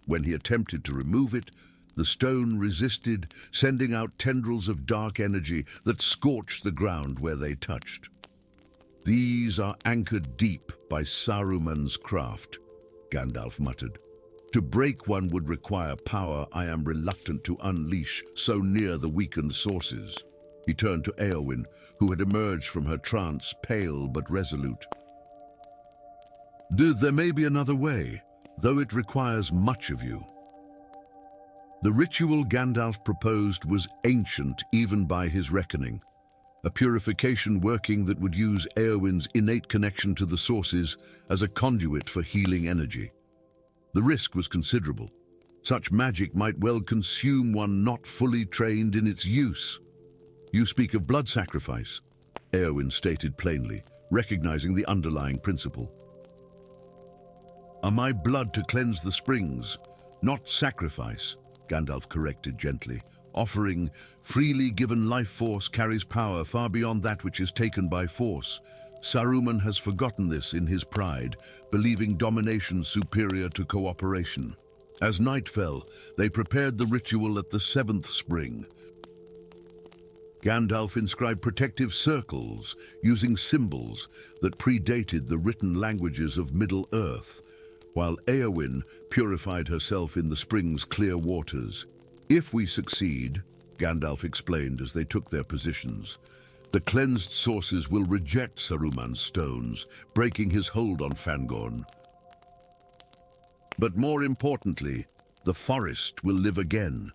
When he attempted to remove it, the stone resisted, sending out tendrils of dark energy that scorched the ground where they touched. These are anchored deep by Saruman's craft, Gandalf muttered. To break one would require power I am reluctant to unleash so near the weakened sources. He turned to Éowyn, who had emerged from her trance, pale but resolute. There may be another way, though it requires much of you. The ritual Gandalf proposed was ancient even by his reckoning, a purification working that would use Éowyn's innate connection to the sources as a conduit for healing energy. The risk was considerable. Such magic might well consume one not fully trained in its use. You speak of blood sacrifice, Éowyn stated plainly, recognizing the underlying principle. My blood to cleanse the springs, not sacrifice, Gandalf corrected gently, offering freely given life force carries power far beyond that which is taken by force. Saruman has forgotten this in his pride, believing domination superior to cooperation. As night fell, they prepared the ritual at the 7th spring. Gandalf inscribed protective circles using symbols that predated the written languages of Middle-earth, while Éowyn purified herself in the spring's clear waters. If we succeed, Gandalf explained as they took their positions, the cleansed sources will reject Saruman's stones, breaking his hold on Fangorn. But more importantly, the forest will live again.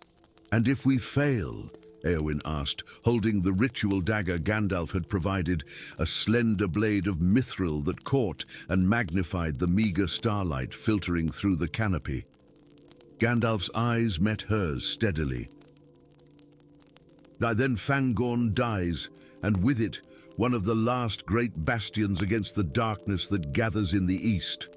And if we fail, Éowyn asked, holding the ritual dagger Gandalf had provided, a slender blade of mithril that caught and magnified the meager starlight filtering through the canopy. Gandalf's eyes met hers steadily. Then Fangorn dies, and with it, one of the last great bastions against the darkness that gathers in the east.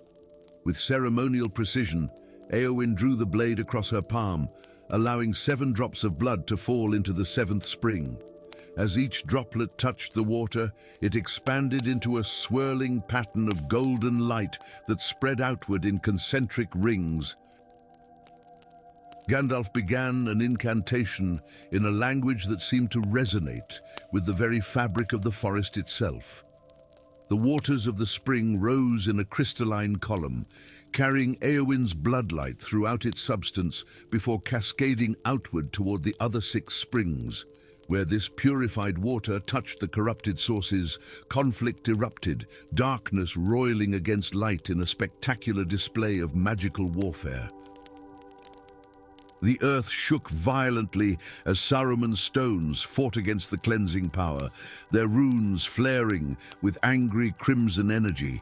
With ceremonial precision, Éowyn drew the blade across her palm, allowing 7 drops of blood to fall into the 7th spring. As each droplet touched the water, it expanded into a swirling pattern of golden light that spread outward in concentric rings. Gandalf began an incantation in a language that seemed to resonate with the very fabric of the forest itself. The waters of the spring rose in a crystalline column, carrying Éowyn's bloodlight throughout its substance before cascading outward toward the other 6 springs. Where this purified water touched the corrupted sources, conflict erupted, darkness roiling against light in a spectacular display of magical warfare. The earth shook violently as Saruman's stones fought against the cleansing power, their runes flaring with angry crimson energy.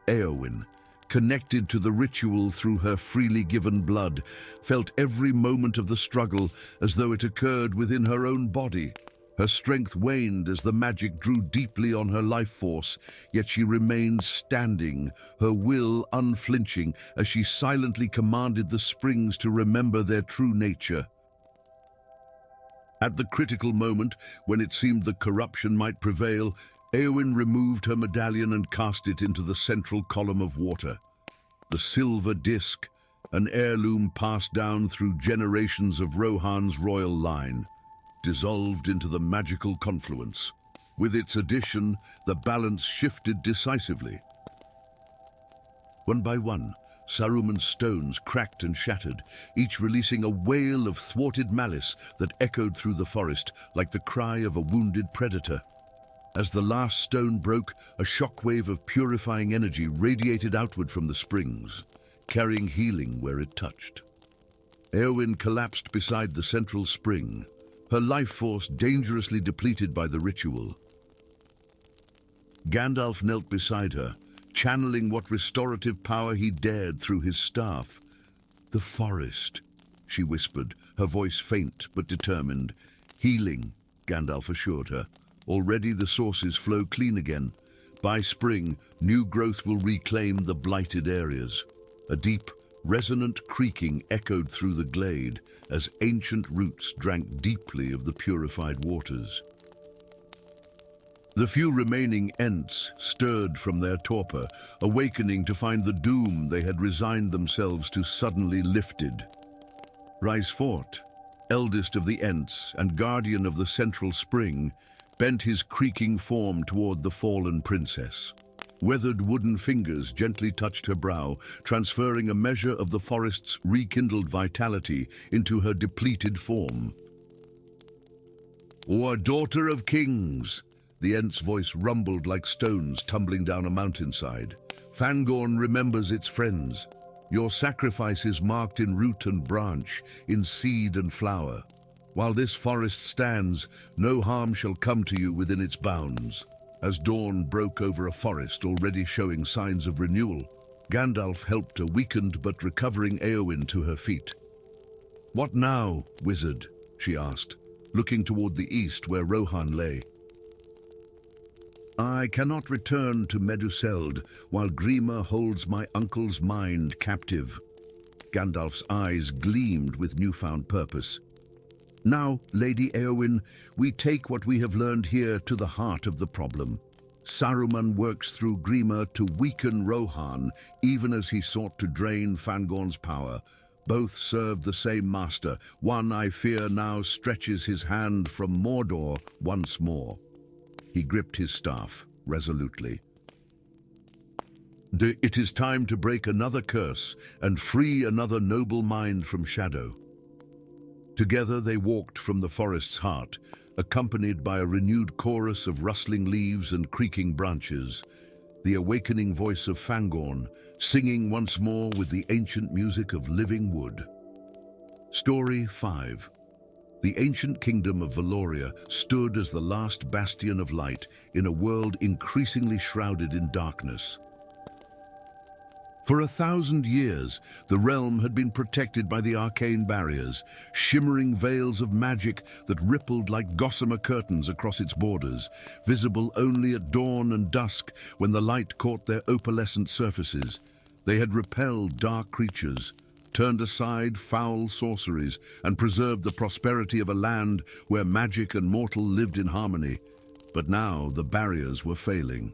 Éowyn, connected to the ritual through her freely given blood, felt every moment of the struggle as though it occurred within her own body. Her strength waned as the magic drew deeply on her life force, yet she remained standing, her will unflinching, as she silently commanded the springs to remember their true nature. At the critical moment, when it seemed the corruption might prevail, Éowyn removed her medallion and cast it into the central column of water. The silver disc, an heirloom passed down through generations of Rohan's royal line, dissolved into the magical confluence. With its addition, the balance shifted decisively. One by one, Saruman's stones cracked and shattered, each releasing a wail of thwarted malice that echoed through the forest like the cry of a wounded predator. As the last stone broke, a shockwave of purifying energy radiated outward from the springs, carrying healing where it touched. Éowyn collapsed beside the central spring, her life force dangerously depleted by the ritual. Gandalf knelt beside her, channeling what restorative power he dared through his staff. "The forest," she whispered, her voice faint but determined. "Healing," Gandalf assured her. "Already the sources flow clean again. By spring, new growth will reclaim the blighted areas." A deep, resonant creaking echoed through the glade as ancient roots drank deeply of the purified waters. The few remaining Ents stirred from their torpor, awakening to find the doom they had resigned themselves to suddenly lifted. Rysfort, eldest of the Ents and guardian of the central spring, bent his creaking form toward the fallen princess. Weathered wooden fingers gently touched her brow, transferring a measure of the forest's rekindled vitality into her depleted form. "O daughter of kings," the Ent's voice rumbled like stones tumbling down a mountainside. "Fangorn remembers its friends. Your sacrifice is marked in root and branch, in seed and flower. While this forest stands, no harm shall come to you within its bounds." As dawn broke over a forest already showing signs of renewal, Gandalf helped a weakened but recovering Éowyn to her feet. "What now, wizard?" she asked, looking toward the east where Rohan lay. "I cannot return to Meduseld while Grima holds my uncle's mind captive." Gandalf's eyes gleamed with newfound purpose. "Now, Lady Éowyn, we take what we have learned here to the heart of the problem. Saruman works through Grima to weaken Rohan, even as he sought to drain Fangorn's power. Both served the same master. One, I fear, now stretches his hand from Mordor once more." He gripped his staff resolutely. "It is time to break another curse and free another noble mind from shadow." Together they walked from the forest's heart, accompanied by a renewed chorus of rustling leaves and creaking branches, the awakening voice of Fangorn, singing once more with the ancient music of living wood. Story 5. The ancient kingdom of Valoria stood as the last bastion of light in a world increasingly shrouded in darkness. For 1,000 years, the realm had been protected by the arcane barriers, shimmering veils of magic that rippled like gossamer curtains across its borders, visible only at dawn and dusk when the light caught their opalescent surfaces. They had repelled dark creatures, turned aside foul sorceries, and preserved the prosperity of a land where magic and mortal lived in harmony. But now the barriers were failing.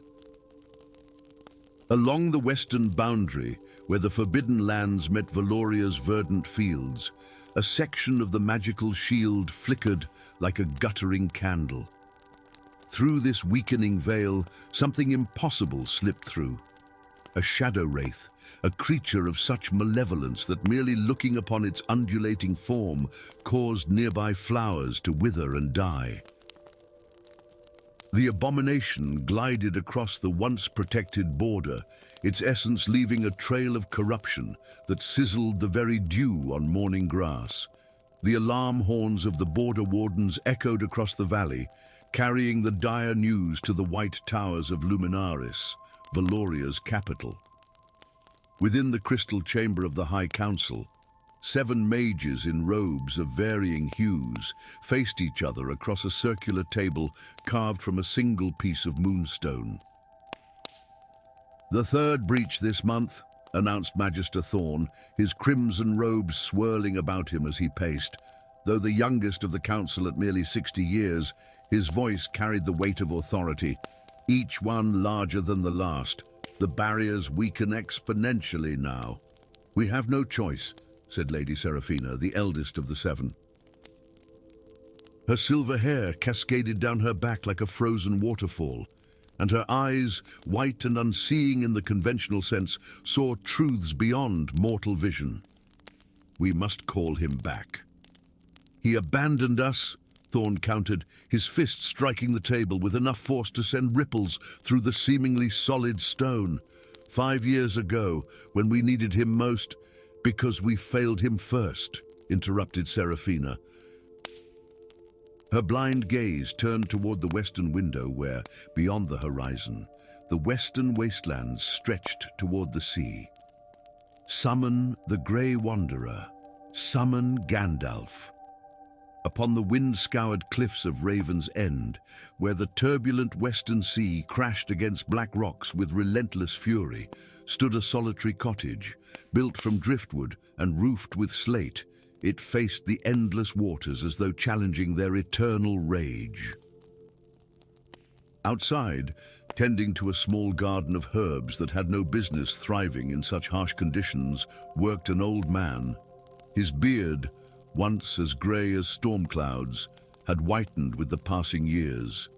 Along the western boundary, where the Forbidden Lands met Valoria's verdant fields, a section of the magical shield flickered like a guttering candle. Through this weakening veil, something impossible slipped through. A shadow wraith, a creature of such malevolence that merely looking upon its undulating form caused nearby flowers to wither and die. The abomination glided across the once protected border, its essence leaving a trail of corruption that sizzled the very dew on morning grass. The alarm horns of the border wardens echoed across the valley, carrying the dire news to the white towers of Luminaris, Valoria's capital. Within the crystal chamber of the High Council, 7 mages in robes of varying hues faced each other across a circular table carved from a single piece of moonstone. "The third breach this month," announced Magister Thorn, his crimson robes swirling about him as he paced. Though the youngest of the council at merely 60 years, his voice carried the weight of authority, each one larger than the last. "The barriers weaken exponentially now." "We have no choice," said Lady Seraphina, the eldest of the 7. Her silver hair cascaded down her back like a frozen waterfall, and her eyes, white and unseeing in the conventional sense, saw truths beyond mortal vision. "We must call him back." "He abandoned us," Thorn countered, his fist striking the table with enough force to send ripples through the seemingly solid stone. "5 years ago, when we needed him most, because we failed him first," interrupted Seraphina. Her blind gaze turned toward the western window where, beyond the horizon, the western wastelands stretched toward the sea. "Summon the Grey Wanderer. Summon Gandalf." Upon the wind-scoured cliffs of Raven's End, where the turbulent western sea crashed against black rocks with relentless fury, stood a solitary cottage, built from driftwood and roofed with slate. It faced the endless waters as though challenging their eternal rage. Outside, tending to a small garden of herbs that had no business thriving in such harsh conditions, worked an old man. His beard, once as grey as storm clouds, had whitened with the passing years.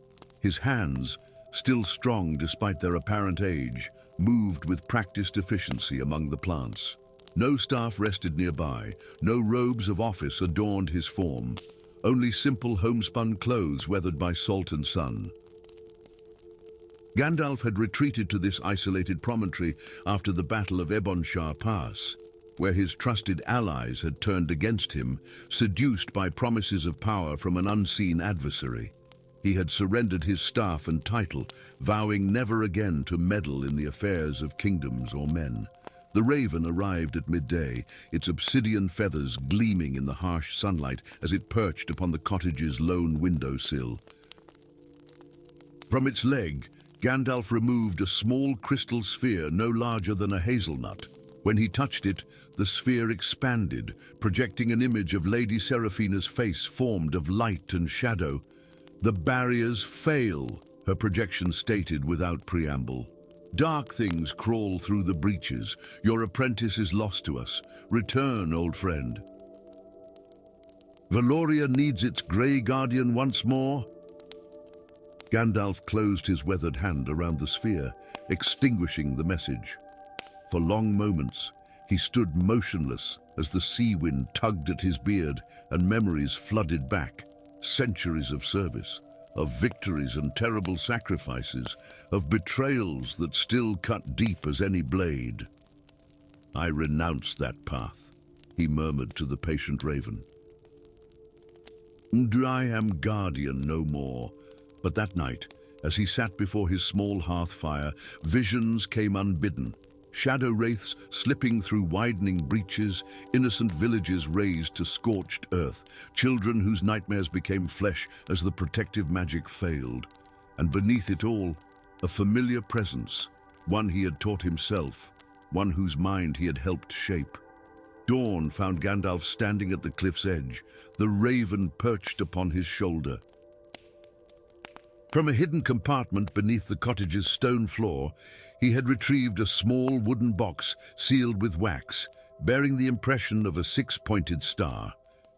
His hands, still strong despite their apparent age, moved with practiced efficiency among the plants. No staff rested nearby, no robes of office adorned his form, only simple homespun clothes weathered by salt and sun. Gandalf had retreated to this isolated promontory after the Battle of Ebonshar Pass, where his trusted allies had turned against him, seduced by promises of power from an unseen adversary. He had surrendered his staff and title, vowing never again to meddle in the affairs of kingdoms or men. The raven arrived at midday, its obsidian feathers gleaming in the harsh sunlight as it perched upon the cottage's lone windowsill. From its leg, Gandalf removed a small crystal sphere no larger than a hazelnut. When he touched it, the sphere expanded, projecting an image of Lady Seraphina's face formed of light and shadow. "The barriers fail," her projection stated without preamble. "Dark things crawl through the breaches. Your apprentice is lost to us. Return, old friend." "Valoria needs its grey guardian once more." Gandalf closed his weathered hand around the sphere, extinguishing the message. For long moments, he stood motionless as the sea wind tugged at his beard and memories flooded back. Centuries of service, of victories and terrible sacrifices, of betrayals that still cut deep as any blade. "I renounce that path," he murmured to the patient raven. "I am guardian no more." But that night, as he sat before his small hearth fire, visions came unbidden. Shadow wraiths slipping through widening breaches, innocent villages razed to scorched earth, children whose nightmares became flesh as the protective magic failed. And beneath it all, a familiar presence, one he had taught himself, one whose mind he had helped shape. Dawn found Gandalf standing at the cliff's edge, the raven perched upon his shoulder. From a hidden compartment beneath the cottage's stone floor, he had retrieved a small wooden box sealed with wax, bearing the impression of a six-pointed star.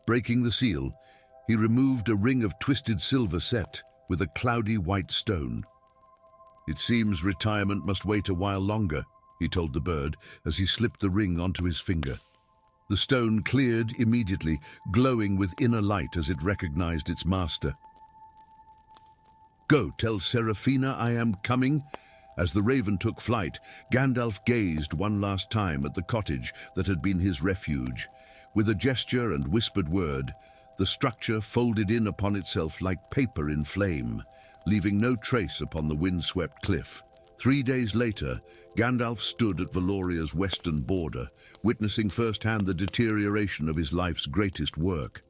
Breaking the seal, he removed a ring of twisted silver set with a cloudy white stone. "It seems retirement must wait a while longer," he told the bird as he slipped the ring onto his finger. The stone cleared immediately, glowing with inner light as it recognized its master. "Go, tell Seraphina I am coming." As the raven took flight, Gandalf gazed one last time at the cottage that had been his refuge. With a gesture and whispered word, the structure folded in upon itself like paper in flame, leaving no trace upon the windswept cliff. 3 days later, Gandalf stood at Valoria's western border, witnessing firsthand the deterioration of his life's greatest work.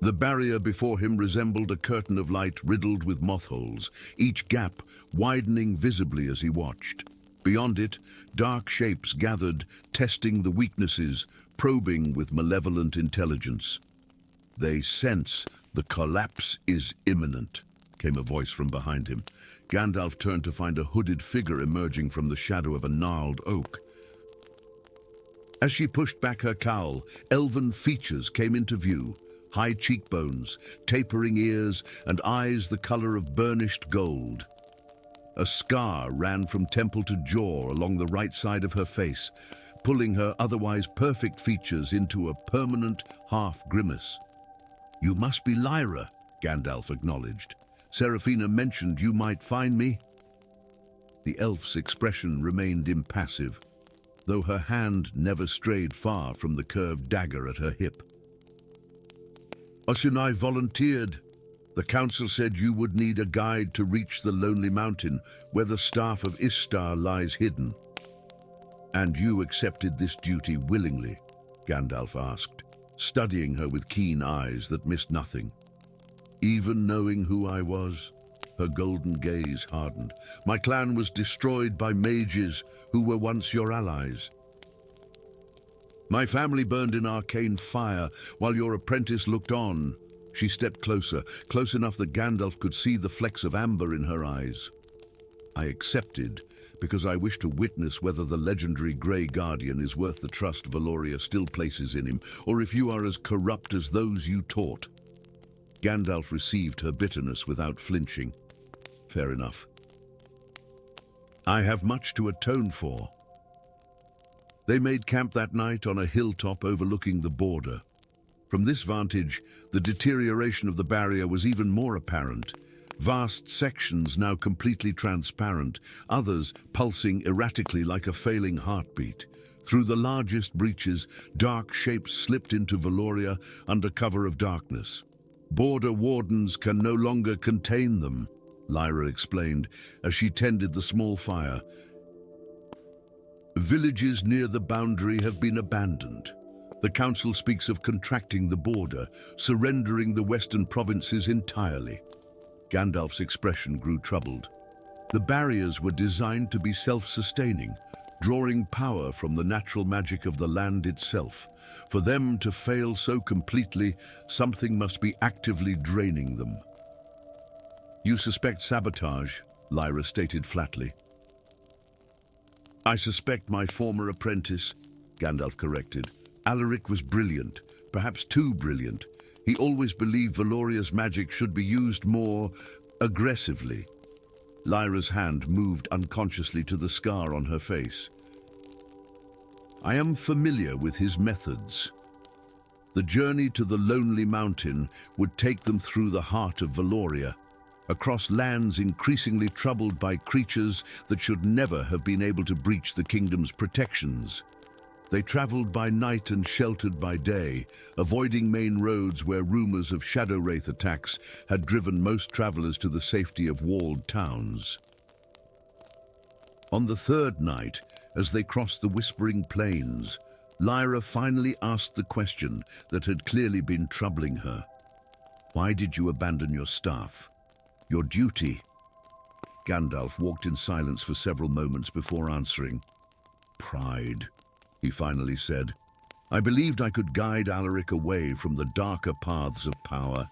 The barrier before him resembled a curtain of light riddled with moth holes, each gap widening visibly as he watched. Beyond it, dark shapes gathered, testing the weaknesses, probing with malevolent intelligence. "They sense the collapse is imminent," came a voice from behind him. Gandalf turned to find a hooded figure emerging from the shadow of a gnarled oak. As she pushed back her cowl, elven features came into view. High cheekbones, tapering ears, and eyes the color of burnished gold. A scar ran from temple to jaw along the right side of her face, pulling her otherwise perfect features into a permanent half-grimace. "You must be Lyra," Gandalf acknowledged. "Seraphina mentioned you might find me." The elf's expression remained impassive, though her hand never strayed far from the curved dagger at her hip. "I volunteered. The council said you would need a guide to reach the lonely mountain where the staff of Istar lies hidden." "And you accepted this duty willingly?" Gandalf asked, studying her with keen eyes that missed nothing. "Even knowing who I was?" Her golden gaze hardened. "My clan was destroyed by mages who were once your allies. My family burned in arcane fire while your apprentice looked on." She stepped closer, close enough that Gandalf could see the flecks of amber in her eyes. "I accepted because I wish to witness whether the legendary Grey Guardian is worth the trust Valoria still places in him, or if you are as corrupt as those you taught." Gandalf received her bitterness without flinching. "Fair enough. I have much to atone for." They made camp that night on a hilltop overlooking the border. From this vantage, the deterioration of the barrier was even more apparent. Vast sections now completely transparent, others pulsing erratically like a failing heartbeat. Through the largest breaches, dark shapes slipped into Valoria under cover of darkness. "Border wardens can no longer contain them," Lyra explained as she tended the small fire. Villages near the boundary have been abandoned. The council speaks of contracting the border, surrendering the western provinces entirely. Gandalf's expression grew troubled. The barriers were designed to be self-sustaining, drawing power from the natural magic of the land itself. For them to fail so completely, something must be actively draining them. "You suspect sabotage," Lyra stated flatly. "I suspect my former apprentice," Gandalf corrected. "Alaric was brilliant, perhaps too brilliant. He always believed Valoria's magic should be used more aggressively." Lyra's hand moved unconsciously to the scar on her face. "I am familiar with his methods. The journey to the Lonely Mountain would take them through the heart of Valoria, across lands increasingly troubled by creatures that should never have been able to breach the kingdom's protections. They traveled by night and sheltered by day, avoiding main roads where rumors of shadow wraith attacks had driven most travelers to the safety of walled towns. On the third night, as they crossed the Whispering Plains, Lyra finally asked the question that had clearly been troubling her. "Why did you abandon your staff? Your duty?" Gandalf walked in silence for several moments before answering. "Pride," he finally said. "I believed I could guide Alaric away from the darker paths of power.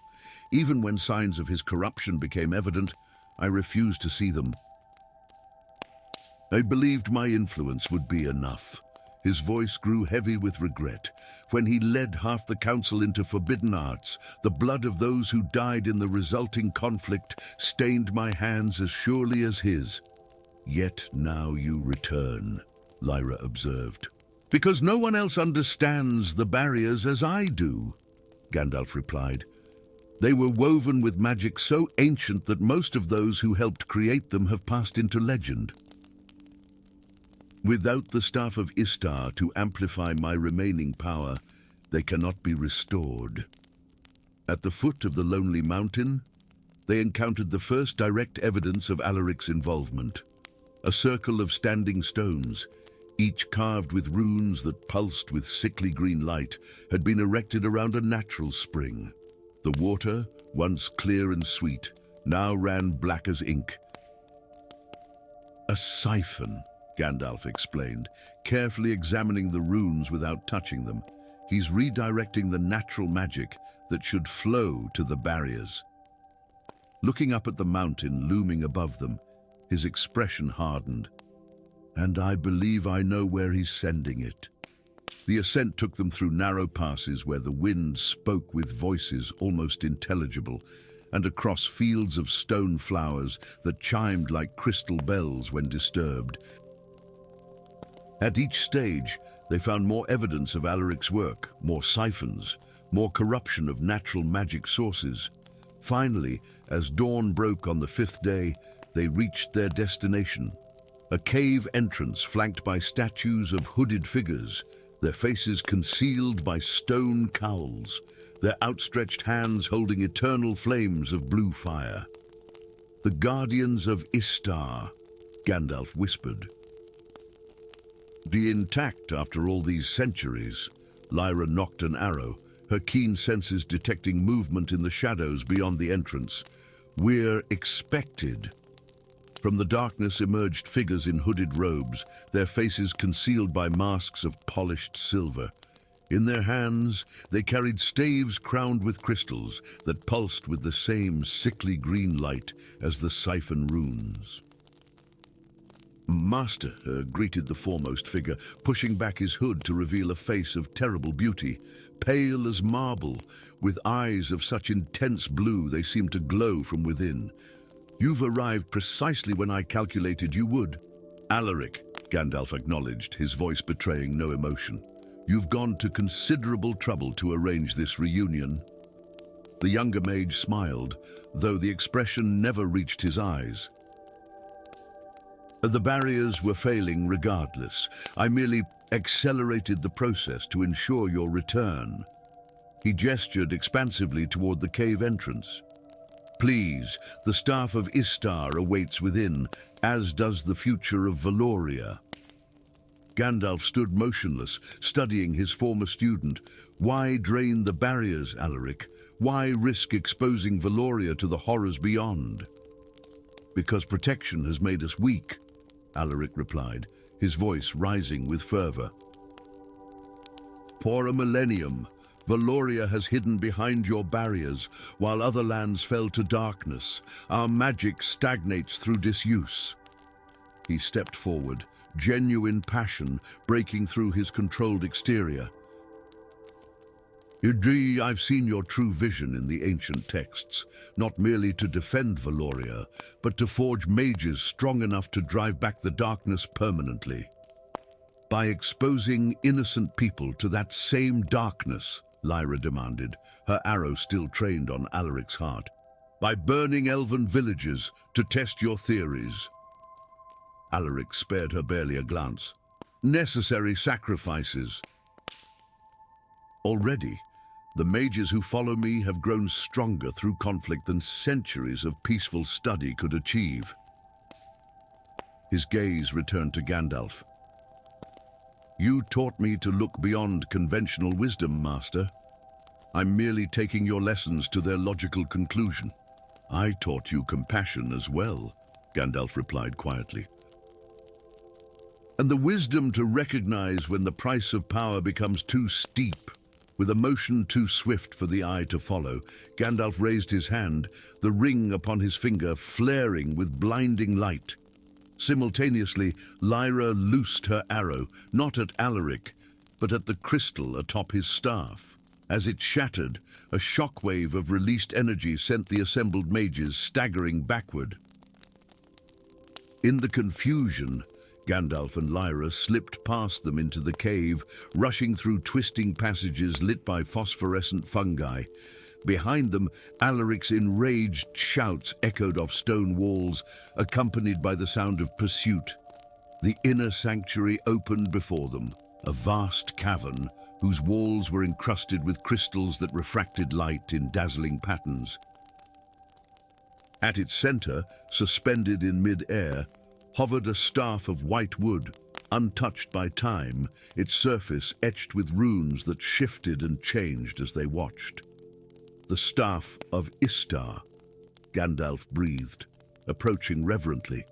Even when signs of his corruption became evident, I refused to see them. I believed my influence would be enough." His voice grew heavy with regret. "When he led half the council into forbidden arts, the blood of those who died in the resulting conflict stained my hands as surely as his. Yet now you return," Lyra observed. "Because no one else understands the barriers as I do," Gandalf replied. "They were woven with magic so ancient that most of those who helped create them have passed into legend. Without the Staff of Istar to amplify my remaining power, they cannot be restored." At the foot of the Lonely Mountain, they encountered the first direct evidence of Alaric's involvement. A circle of standing stones, each carved with runes that pulsed with sickly green light, had been erected around a natural spring. The water, once clear and sweet, now ran black as ink. "A siphon," Gandalf explained, carefully examining the runes without touching them. "He's redirecting the natural magic that should flow to the barriers." Looking up at the mountain looming above them, his expression hardened. "And I believe I know where he's sending it." The ascent took them through narrow passes where the wind spoke with voices almost intelligible, and across fields of stone flowers that chimed like crystal bells when disturbed. At each stage, they found more evidence of Alaric's work, more siphons, more corruption of natural magic sources. Finally, as dawn broke on the fifth day, they reached their destination. A cave entrance flanked by statues of hooded figures, their faces concealed by stone cowls, their outstretched hands holding eternal flames of blue fire. "The Guardians of Istar," Gandalf whispered. "The intact after all these centuries." Lyra nocked an arrow, her keen senses detecting movement in the shadows beyond the entrance. "We're expected." From the darkness emerged figures in hooded robes, their faces concealed by masks of polished silver. In their hands, they carried staves crowned with crystals that pulsed with the same sickly green light as the siphon runes. "Master," greeted the foremost figure, pushing back his hood to reveal a face of terrible beauty, pale as marble, with eyes of such intense blue they seemed to glow from within. "You've arrived precisely when I calculated you would." "Alaric," Gandalf acknowledged, his voice betraying no emotion. "You've gone to considerable trouble to arrange this reunion." The younger mage smiled, though the expression never reached his eyes. "The barriers were failing regardless. I merely accelerated the process to ensure your return." He gestured expansively toward the cave entrance. "Please, the Staff of Istar awaits within, as does the future of Valoria." Gandalf stood motionless, studying his former student. Why drain the barriers, Alaric? Why risk exposing Valoria to the horrors beyond? Because protection has made us weak, Alaric replied, his voice rising with fervor. For a millennium, Valoria has hidden behind your barriers, while other lands fell to darkness. Our magic stagnates through disuse. He stepped forward, genuine passion breaking through his controlled exterior. Indeed, I've seen your true vision in the ancient texts, not merely to defend Valoria, but to forge mages strong enough to drive back the darkness permanently. By exposing innocent people to that same darkness, Lyra demanded, her arrow still trained on Alaric's heart. By burning elven villages to test your theories. Alaric spared her barely a glance. Necessary sacrifices. Already, the mages who follow me have grown stronger through conflict than centuries of peaceful study could achieve. His gaze returned to Gandalf. You taught me to look beyond conventional wisdom, Master. I'm merely taking your lessons to their logical conclusion. I taught you compassion as well, Gandalf replied quietly. And the wisdom to recognize when the price of power becomes too steep. With a motion too swift for the eye to follow, Gandalf raised his hand, the ring upon his finger flaring with blinding light. Simultaneously, Lyra loosed her arrow, not at Alaric, but at the crystal atop his staff. As it shattered, a shockwave of released energy sent the assembled mages staggering backward. In the confusion, Gandalf and Lyra slipped past them into the cave, rushing through twisting passages lit by phosphorescent fungi. Behind them, Alaric's enraged shouts echoed off stone walls, accompanied by the sound of pursuit. The inner sanctuary opened before them, a vast cavern whose walls were encrusted with crystals that refracted light in dazzling patterns. At its center, suspended in mid-air, hovered a staff of white wood, untouched by time, its surface etched with runes that shifted and changed as they watched. The staff of Istar, Gandalf breathed, approaching reverently.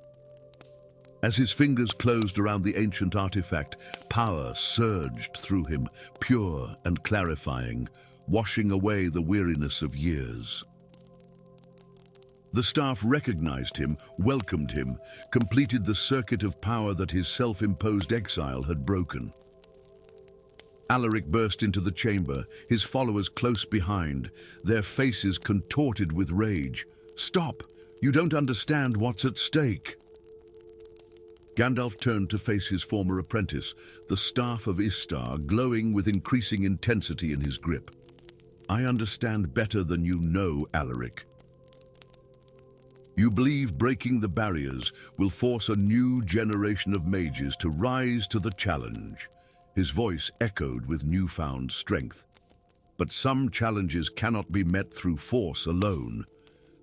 As his fingers closed around the ancient artifact, power surged through him, pure and clarifying, washing away the weariness of years. The staff recognized him, welcomed him, completed the circuit of power that his self-imposed exile had broken. Alaric burst into the chamber, his followers close behind, their faces contorted with rage. "Stop! You don't understand what's at stake!" Gandalf turned to face his former apprentice, the staff of Istar glowing with increasing intensity in his grip. "I understand better than you know, Alaric. You believe breaking the barriers will force a new generation of mages to rise to the challenge." His voice echoed with newfound strength. "But some challenges cannot be met through force alone.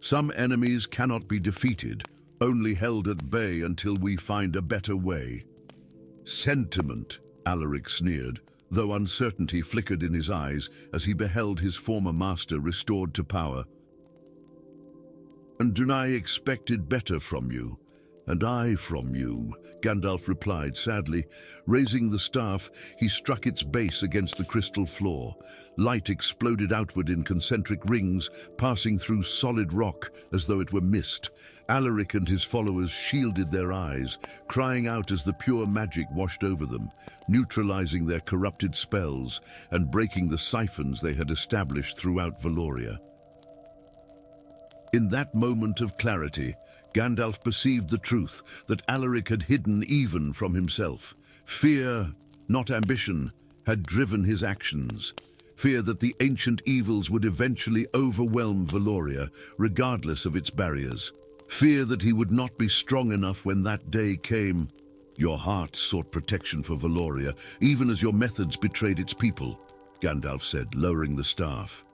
Some enemies cannot be defeated, only held at bay until we find a better way." "Sentiment," Alaric sneered, though uncertainty flickered in his eyes as he beheld his former master restored to power. "And I expected better from you, and I from you," Gandalf replied sadly. Raising the staff, he struck its base against the crystal floor. Light exploded outward in concentric rings, passing through solid rock as though it were mist. Alaric and his followers shielded their eyes, crying out as the pure magic washed over them, neutralizing their corrupted spells and breaking the siphons they had established throughout Valoria. In that moment of clarity, Gandalf perceived the truth that Alaric had hidden even from himself. Fear, not ambition, had driven his actions. Fear that the ancient evils would eventually overwhelm Valoria, regardless of its barriers. Fear that he would not be strong enough when that day came. "Your heart sought protection for Valoria, even as your methods betrayed its people," Gandalf said, lowering the staff.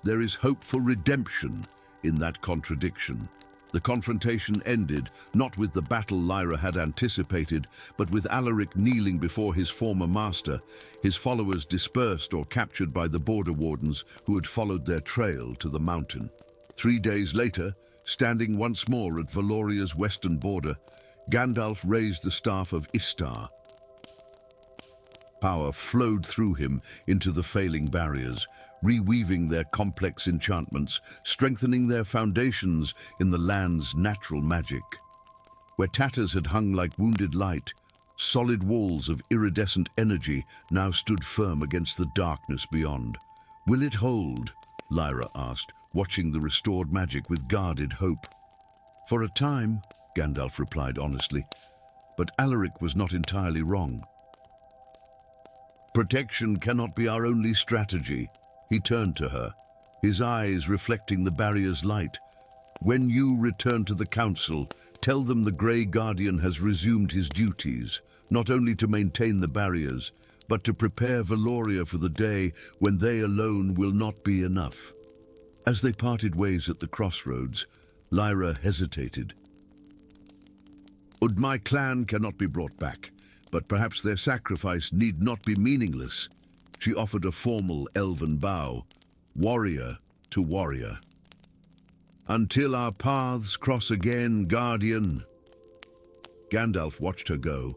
"There is hope for redemption in that contradiction." The confrontation ended, not with the battle Lyra had anticipated, but with Alaric kneeling before his former master, his followers dispersed or captured by the border wardens who had followed their trail to the mountain. 3 days later, standing once more at Valoria's western border, Gandalf raised the staff of Istar. Power flowed through him into the failing barriers, reweaving their complex enchantments, strengthening their foundations in the land's natural magic. Where tatters had hung like wounded light, solid walls of iridescent energy now stood firm against the darkness beyond. "Will it hold?" Lyra asked, watching the restored magic with guarded hope. "For a time," Gandalf replied honestly, but Alaric was not entirely wrong. "Protection cannot be our only strategy." He turned to her, his eyes reflecting the barrier's light. "When you return to the Council, tell them the Grey Guardian has resumed his duties, not only to maintain the barriers, but to prepare Valoria for the day when they alone will not be enough." As they parted ways at the crossroads, Lyra hesitated. "My clan cannot be brought back, but perhaps their sacrifice need not be meaningless." She offered a formal elven bow, warrior to warrior. "Until our paths cross again, Guardian." Gandalf watched her go,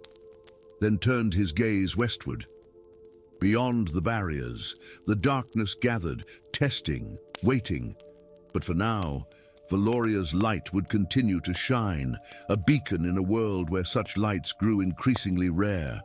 then turned his gaze westward. Beyond the barriers, the darkness gathered, testing, waiting. But for now, Valoria's light would continue to shine, a beacon in a world where such lights grew increasingly rare.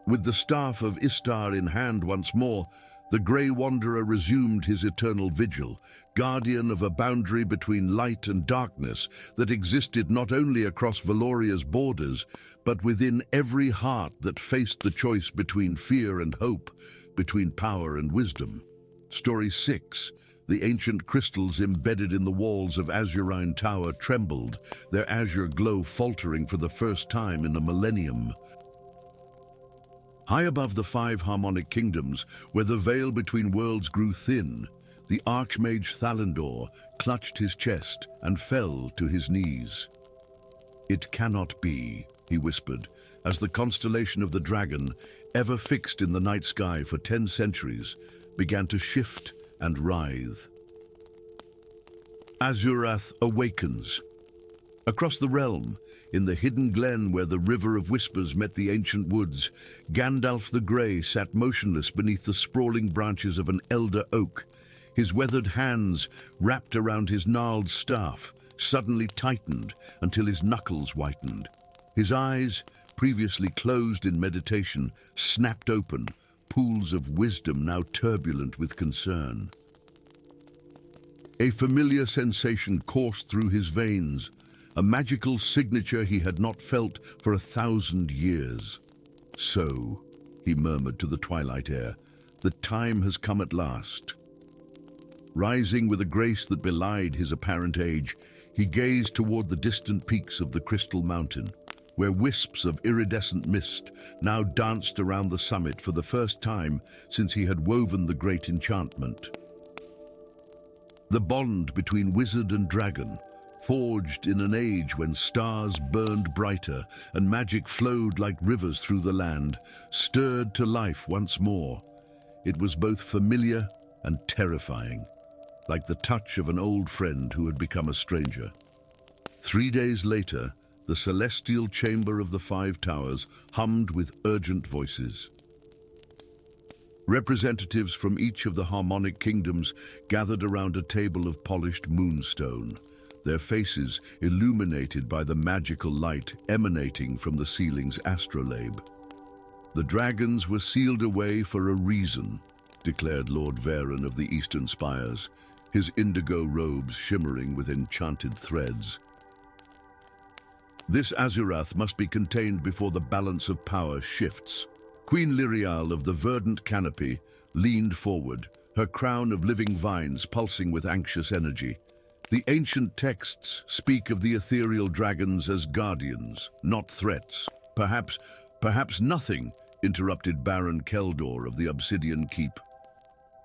With the staff of Istar in hand once more, the Grey Wanderer resumed his eternal vigil, guardian of a boundary between light and darkness that existed not only across Valoria's borders, but within every heart that faced the choice between fear and hope, between power and wisdom. Story 6. The ancient crystals embedded in the walls of Azurine Tower trembled, their azure glow faltering for the first time in a millennium. High above the 5 harmonic kingdoms, where the veil between worlds grew thin, the Archmage Thalandor clutched his chest and fell to his knees. "It cannot be," he whispered, as the constellation of the dragon, ever fixed in the night sky for 10 centuries, began to shift and writhe. Azurath awakens. Across the realm, in the hidden glen where the River of Whispers met the ancient woods, Gandalf the Grey sat motionless beneath the sprawling branches of an elder oak. His weathered hands, wrapped around his gnarled staff, suddenly tightened until his knuckles whitened. His eyes, previously closed in meditation, snapped open, pools of wisdom now turbulent with concern. A familiar sensation coursed through his veins, a magical signature he had not felt for 1,000 years. "So," he murmured to the twilight air, "the time has come at last." Rising with a grace that belied his apparent age, he gazed toward the distant peaks of the Crystal Mountain, where wisps of iridescent mist now danced around the summit for the first time since he had woven the great enchantment. The bond between wizard and dragon, forged in an age when stars burned brighter and magic flowed like rivers through the land, stirred to life once more. It was both familiar and terrifying, like the touch of an old friend who had become a stranger. 3 days later, the celestial chamber of the 5 towers hummed with urgent voices. Representatives from each of the harmonic kingdoms gathered around a table of polished moonstone, their faces illuminated by the magical light emanating from the ceiling's astrolabe. "The dragons were sealed away for a reason," declared Lord Varen of the Eastern Spires, his indigo robes shimmering with enchanted threads. "This Azurath must be contained before the balance of power shifts." Queen Lyrial of the Verdant Canopy leaned forward, her crown of living vines pulsing with anxious energy. "The ancient texts speak of the ethereal dragons as guardians, not threats. Perhaps nothing," interrupted Baron Keldor of the Obsidian Keep.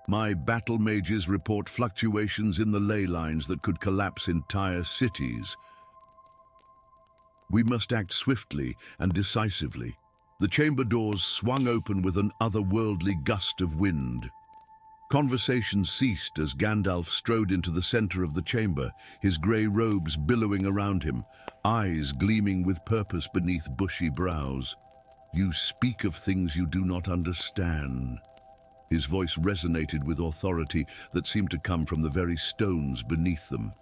My battle mages report fluctuations in the ley lines that could collapse entire cities. We must act swiftly and decisively. The chamber doors swung open with an otherworldly gust of wind. Conversation ceased as Gandalf strode into the center of the chamber, his grey robes billowing around him, eyes gleaming with purpose beneath bushy brows. "You speak of things you do not understand." His voice resonated with authority that seemed to come from the very stones beneath them.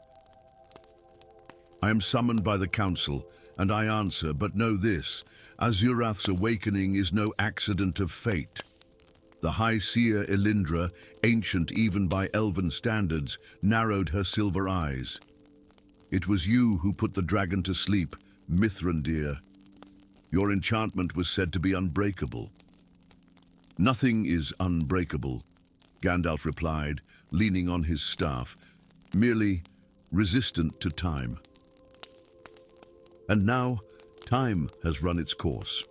"I am summoned by the council, and I answer, but know this: Azurath's awakening is no accident of fate. The High Seer Elindra, ancient even by elven standards, narrowed her silver eyes. It was you who put the dragon to sleep, Mithrandir. Your enchantment was said to be unbreakable." "Nothing is unbreakable," Gandalf replied, leaning on his staff, "merely resistant to time." And now, time has run its course.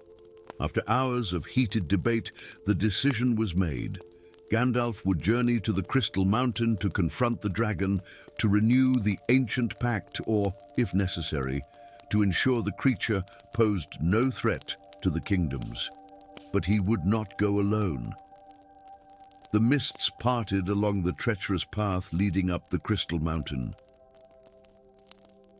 After hours of heated debate, the decision was made. Gandalf would journey to the Crystal Mountain to confront the dragon, to renew the ancient pact, or, if necessary, to ensure the creature posed no threat to the kingdoms. But he would not go alone. The mists parted along the treacherous path leading up the Crystal Mountain.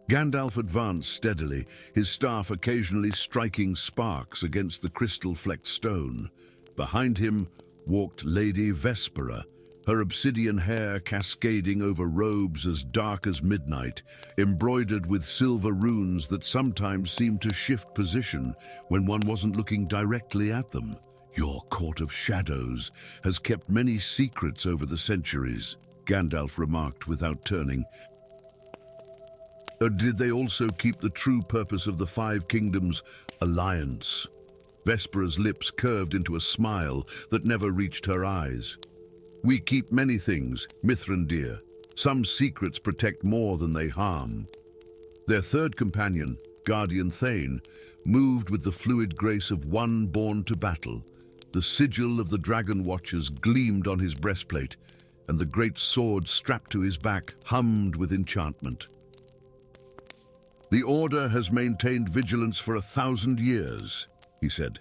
Gandalf advanced steadily, his staff occasionally striking sparks against the crystal-flecked stone. Behind him walked Lady Vespera, her obsidian hair cascading over robes as dark as midnight, embroidered with silver runes that sometimes seemed to shift position when one wasn't looking directly at them. "Your Court of Shadows has kept many secrets over the centuries," Gandalf remarked without turning. "Did they also keep the true purpose of the Five Kingdoms' alliance?" Vespera's lips curved into a smile that never reached her eyes. "We keep many things, Mithrandir. Some secrets protect more than they harm." Their third companion, Guardian Thane, moved with the fluid grace of one born to battle. The sigil of the Dragon Watchers gleamed on his breastplate, and the great sword strapped to his back hummed with enchantment. "The Order has maintained vigilance for 1,000 years, he said.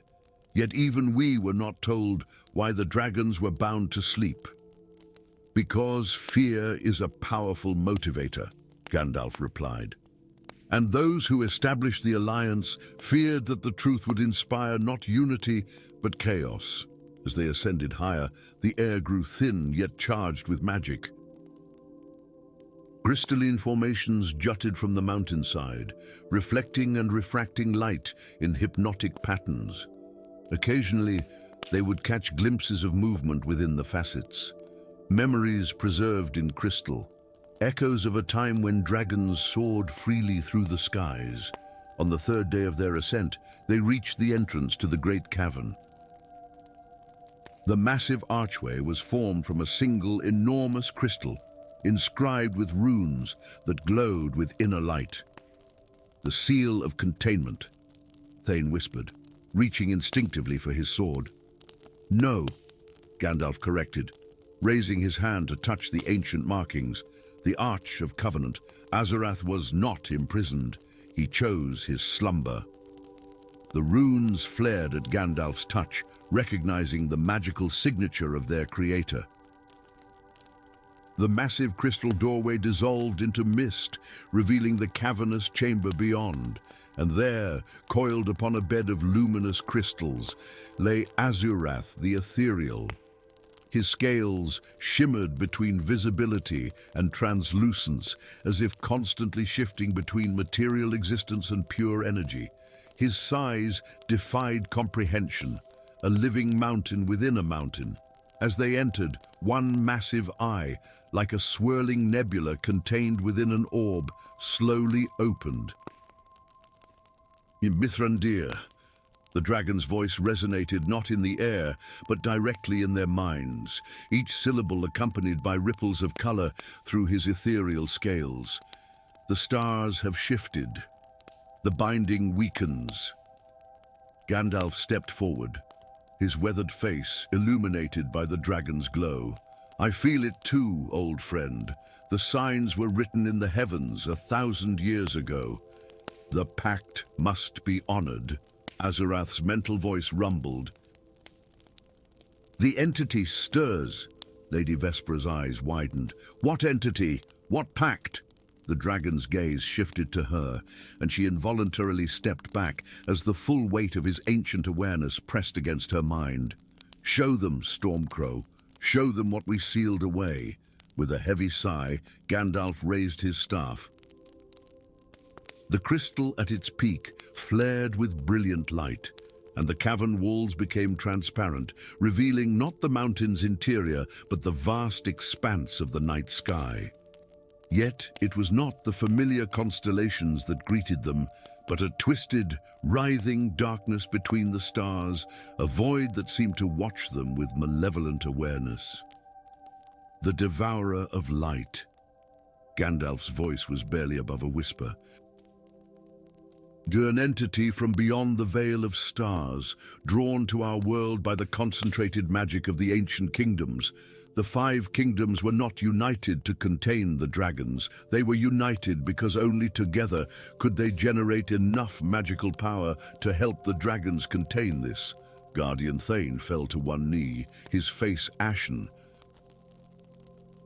"Yet even we were not told why the dragons were bound to sleep." "Because fear is a powerful motivator," Gandalf replied. "And those who established the alliance feared that the truth would inspire not unity, but chaos." As they ascended higher, the air grew thin yet charged with magic. Crystalline formations jutted from the mountainside, reflecting and refracting light in hypnotic patterns. Occasionally, they would catch glimpses of movement within the facets. Memories preserved in crystal, echoes of a time when dragons soared freely through the skies. On the third day of their ascent, they reached the entrance to the great cavern. The massive archway was formed from a single enormous crystal, inscribed with runes that glowed with inner light. "The seal of containment," Thane whispered, reaching instinctively for his sword. "No," Gandalf corrected, raising his hand to touch the ancient markings. The Arch of Covenant. Azurath was not imprisoned. He chose his slumber. The runes flared at Gandalf's touch, recognizing the magical signature of their creator. The massive crystal doorway dissolved into mist, revealing the cavernous chamber beyond. And there, coiled upon a bed of luminous crystals, lay Azurath the Ethereal. His scales shimmered between visibility and translucence, as if constantly shifting between material existence and pure energy. His size defied comprehension, a living mountain within a mountain. As they entered, one massive eye, like a swirling nebula contained within an orb, slowly opened. "Mithrandir." The dragon's voice resonated not in the air, but directly in their minds, each syllable accompanied by ripples of color through his ethereal scales. "The stars have shifted. The binding weakens." Gandalf stepped forward, his weathered face illuminated by the dragon's glow. I feel it too, old friend. The signs were written in the heavens 1,000 years ago. The pact must be honored. Azurath's mental voice rumbled. The entity stirs. Lady Vespera's eyes widened. What entity? What pact? The dragon's gaze shifted to her, and she involuntarily stepped back as the full weight of his ancient awareness pressed against her mind. Show them, Stormcrow. Show them what we sealed away. With a heavy sigh, Gandalf raised his staff. The crystal at its peak flared with brilliant light, and the cavern walls became transparent, revealing not the mountain's interior, but the vast expanse of the night sky. Yet it was not the familiar constellations that greeted them, but a twisted, writhing darkness between the stars, a void that seemed to watch them with malevolent awareness. The Devourer of Light. Gandalf's voice was barely above a whisper. An entity from beyond the veil of stars, drawn to our world by the concentrated magic of the ancient kingdoms. The 5 kingdoms were not united to contain the dragons. They were united because only together could they generate enough magical power to help the dragons contain this. Guardian Thane fell to one knee, his face ashen.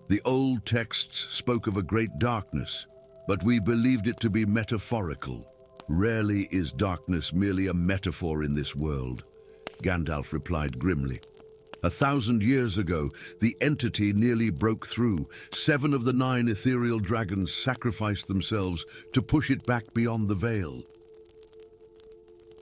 The old texts spoke of a great darkness, but we believed it to be metaphorical. Rarely is darkness merely a metaphor in this world, Gandalf replied grimly. 1,000 years ago, the entity nearly broke through. 7 of the 9 ethereal dragons sacrificed themselves to push it back beyond the veil.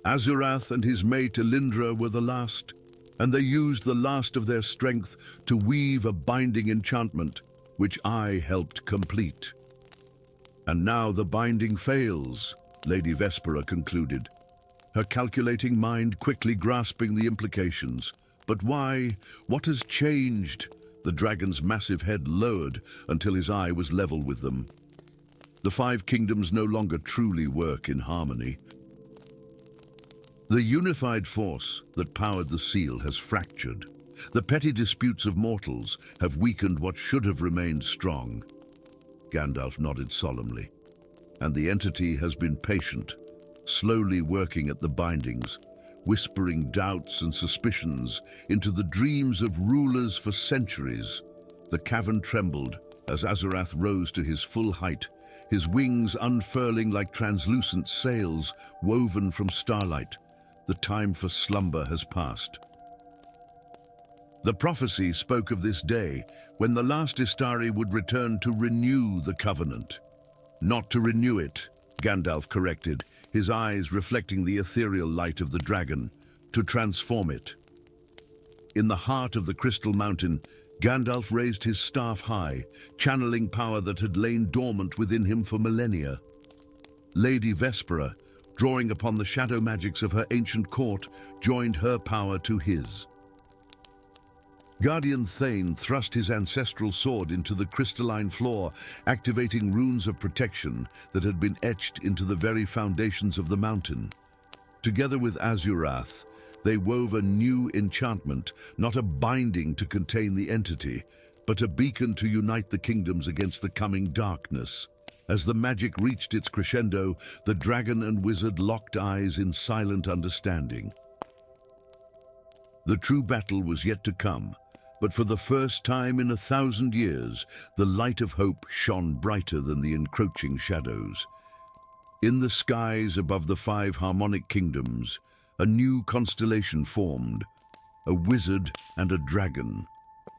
Azurath and his mate Elindra were the last, and they used the last of their strength to weave a binding enchantment, which I helped complete. And now the binding fails, Lady Vespera concluded, her calculating mind quickly grasping the implications. But why? What has changed? The dragon's massive head lowered until his eye was level with them. The 5 kingdoms no longer truly work in harmony. The unified force that powered the seal has fractured. The petty disputes of mortals have weakened what should have remained strong. Gandalf nodded solemnly. And the entity has been patient, slowly working at the bindings, whispering doubts and suspicions into the dreams of rulers for centuries. The cavern trembled as Azurath rose to his full height, his wings unfurling like translucent sails woven from starlight. The time for slumber has passed. The prophecy spoke of this day, when the last Istari would return to renew the covenant. Not to renew it, Gandalf corrected, his eyes reflecting the ethereal light of the dragon, to transform it. In the heart of the Crystal Mountain, Gandalf raised his staff high, channeling power that had lain dormant within him for millennia. Lady Vespera, drawing upon the shadow magics of her ancient court, joined her power to his. Guardian Thane thrust his ancestral sword into the crystalline floor, activating runes of protection that had been etched into the very foundations of the mountain. Together with Azurath, they wove a new enchantment, not a binding to contain the entity, but a beacon to unite the kingdoms against the coming darkness. As the magic reached its crescendo, the dragon and wizard locked eyes in silent understanding. The true battle was yet to come, but for the first time in 1,000 years, the light of hope shone brighter than the encroaching shadows. In the skies above the 5 harmonic kingdoms, a new constellation formed, a wizard and a dragon,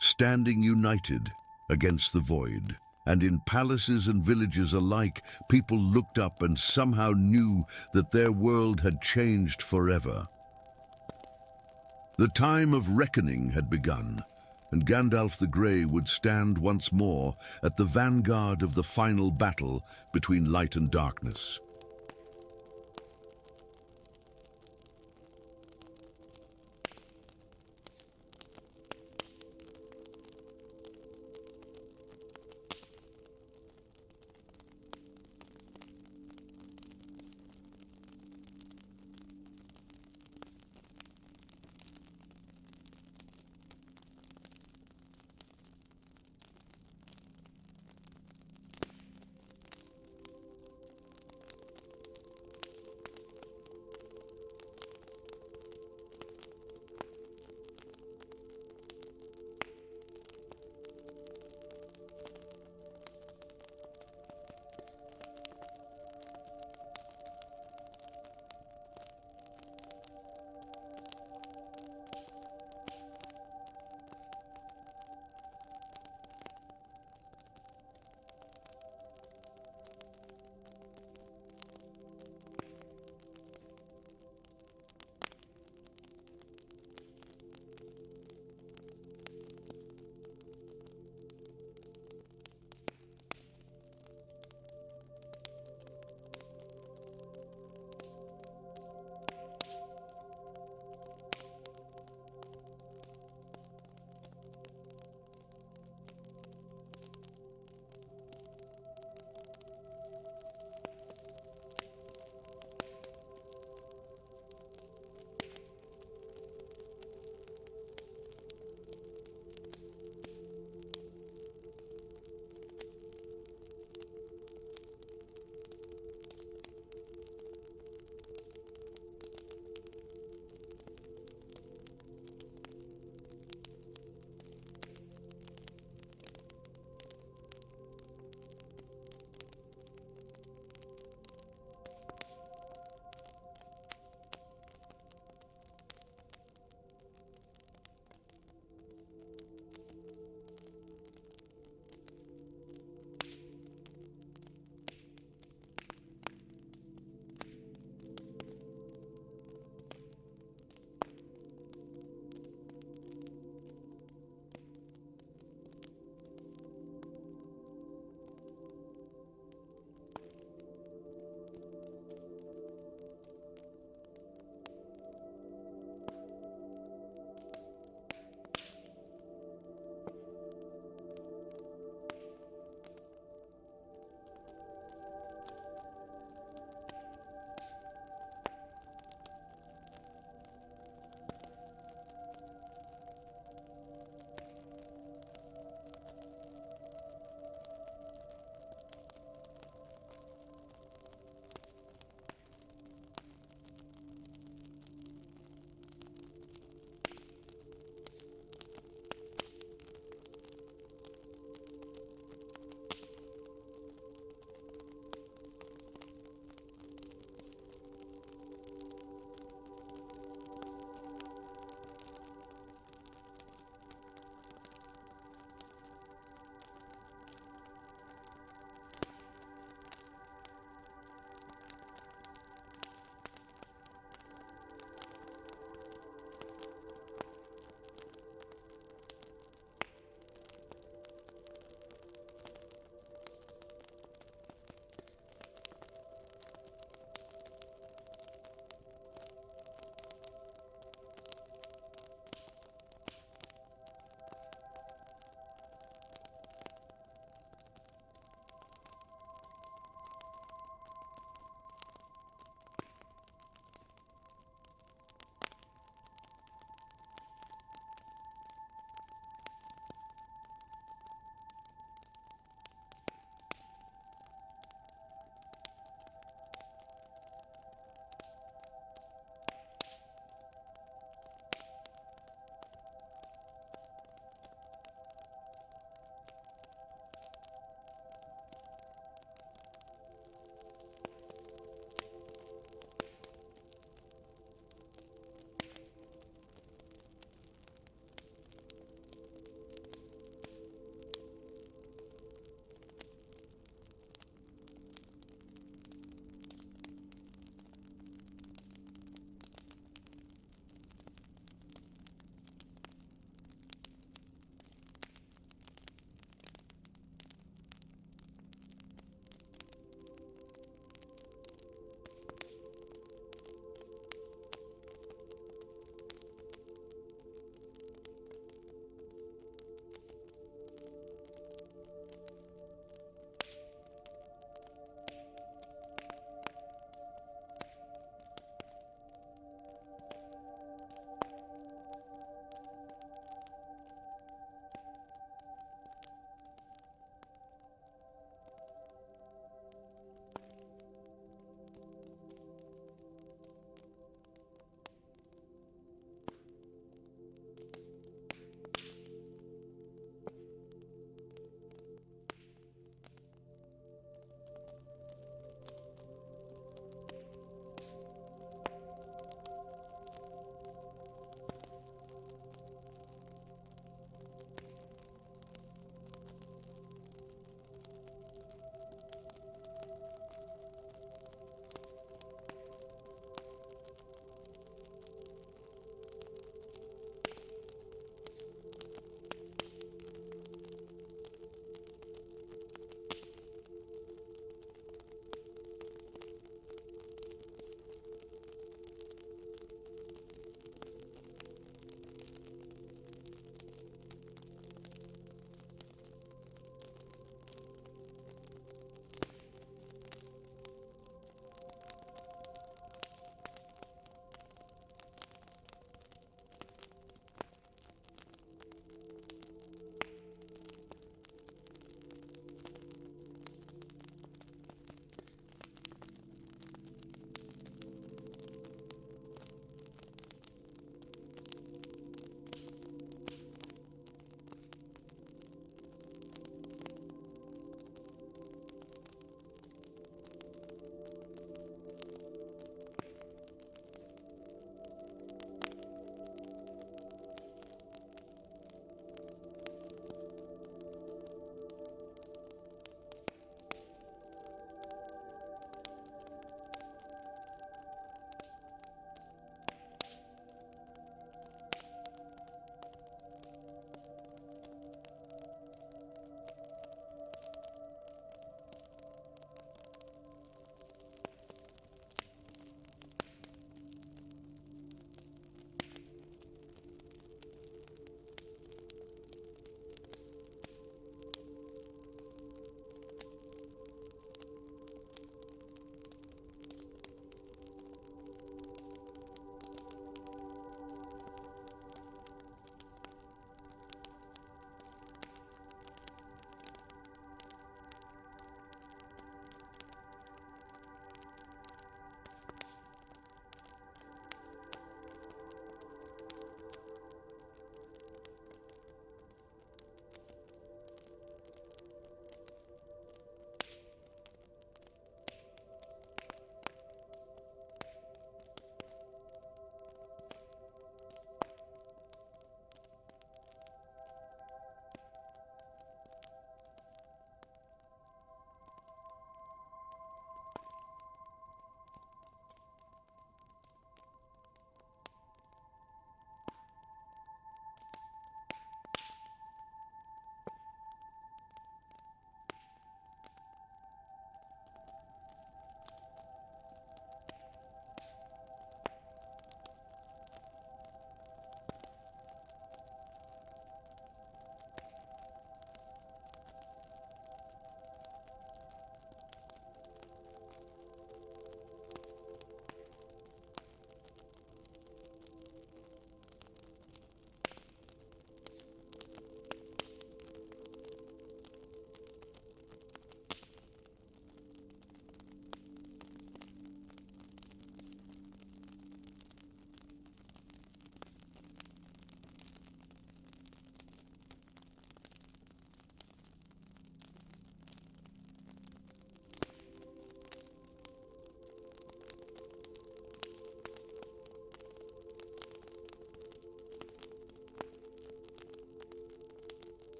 standing united against the void. And in palaces and villages alike, people looked up and somehow knew that their world had changed forever. The time of reckoning had begun, and Gandalf the Grey would stand once more at the vanguard of the final battle between light and darkness.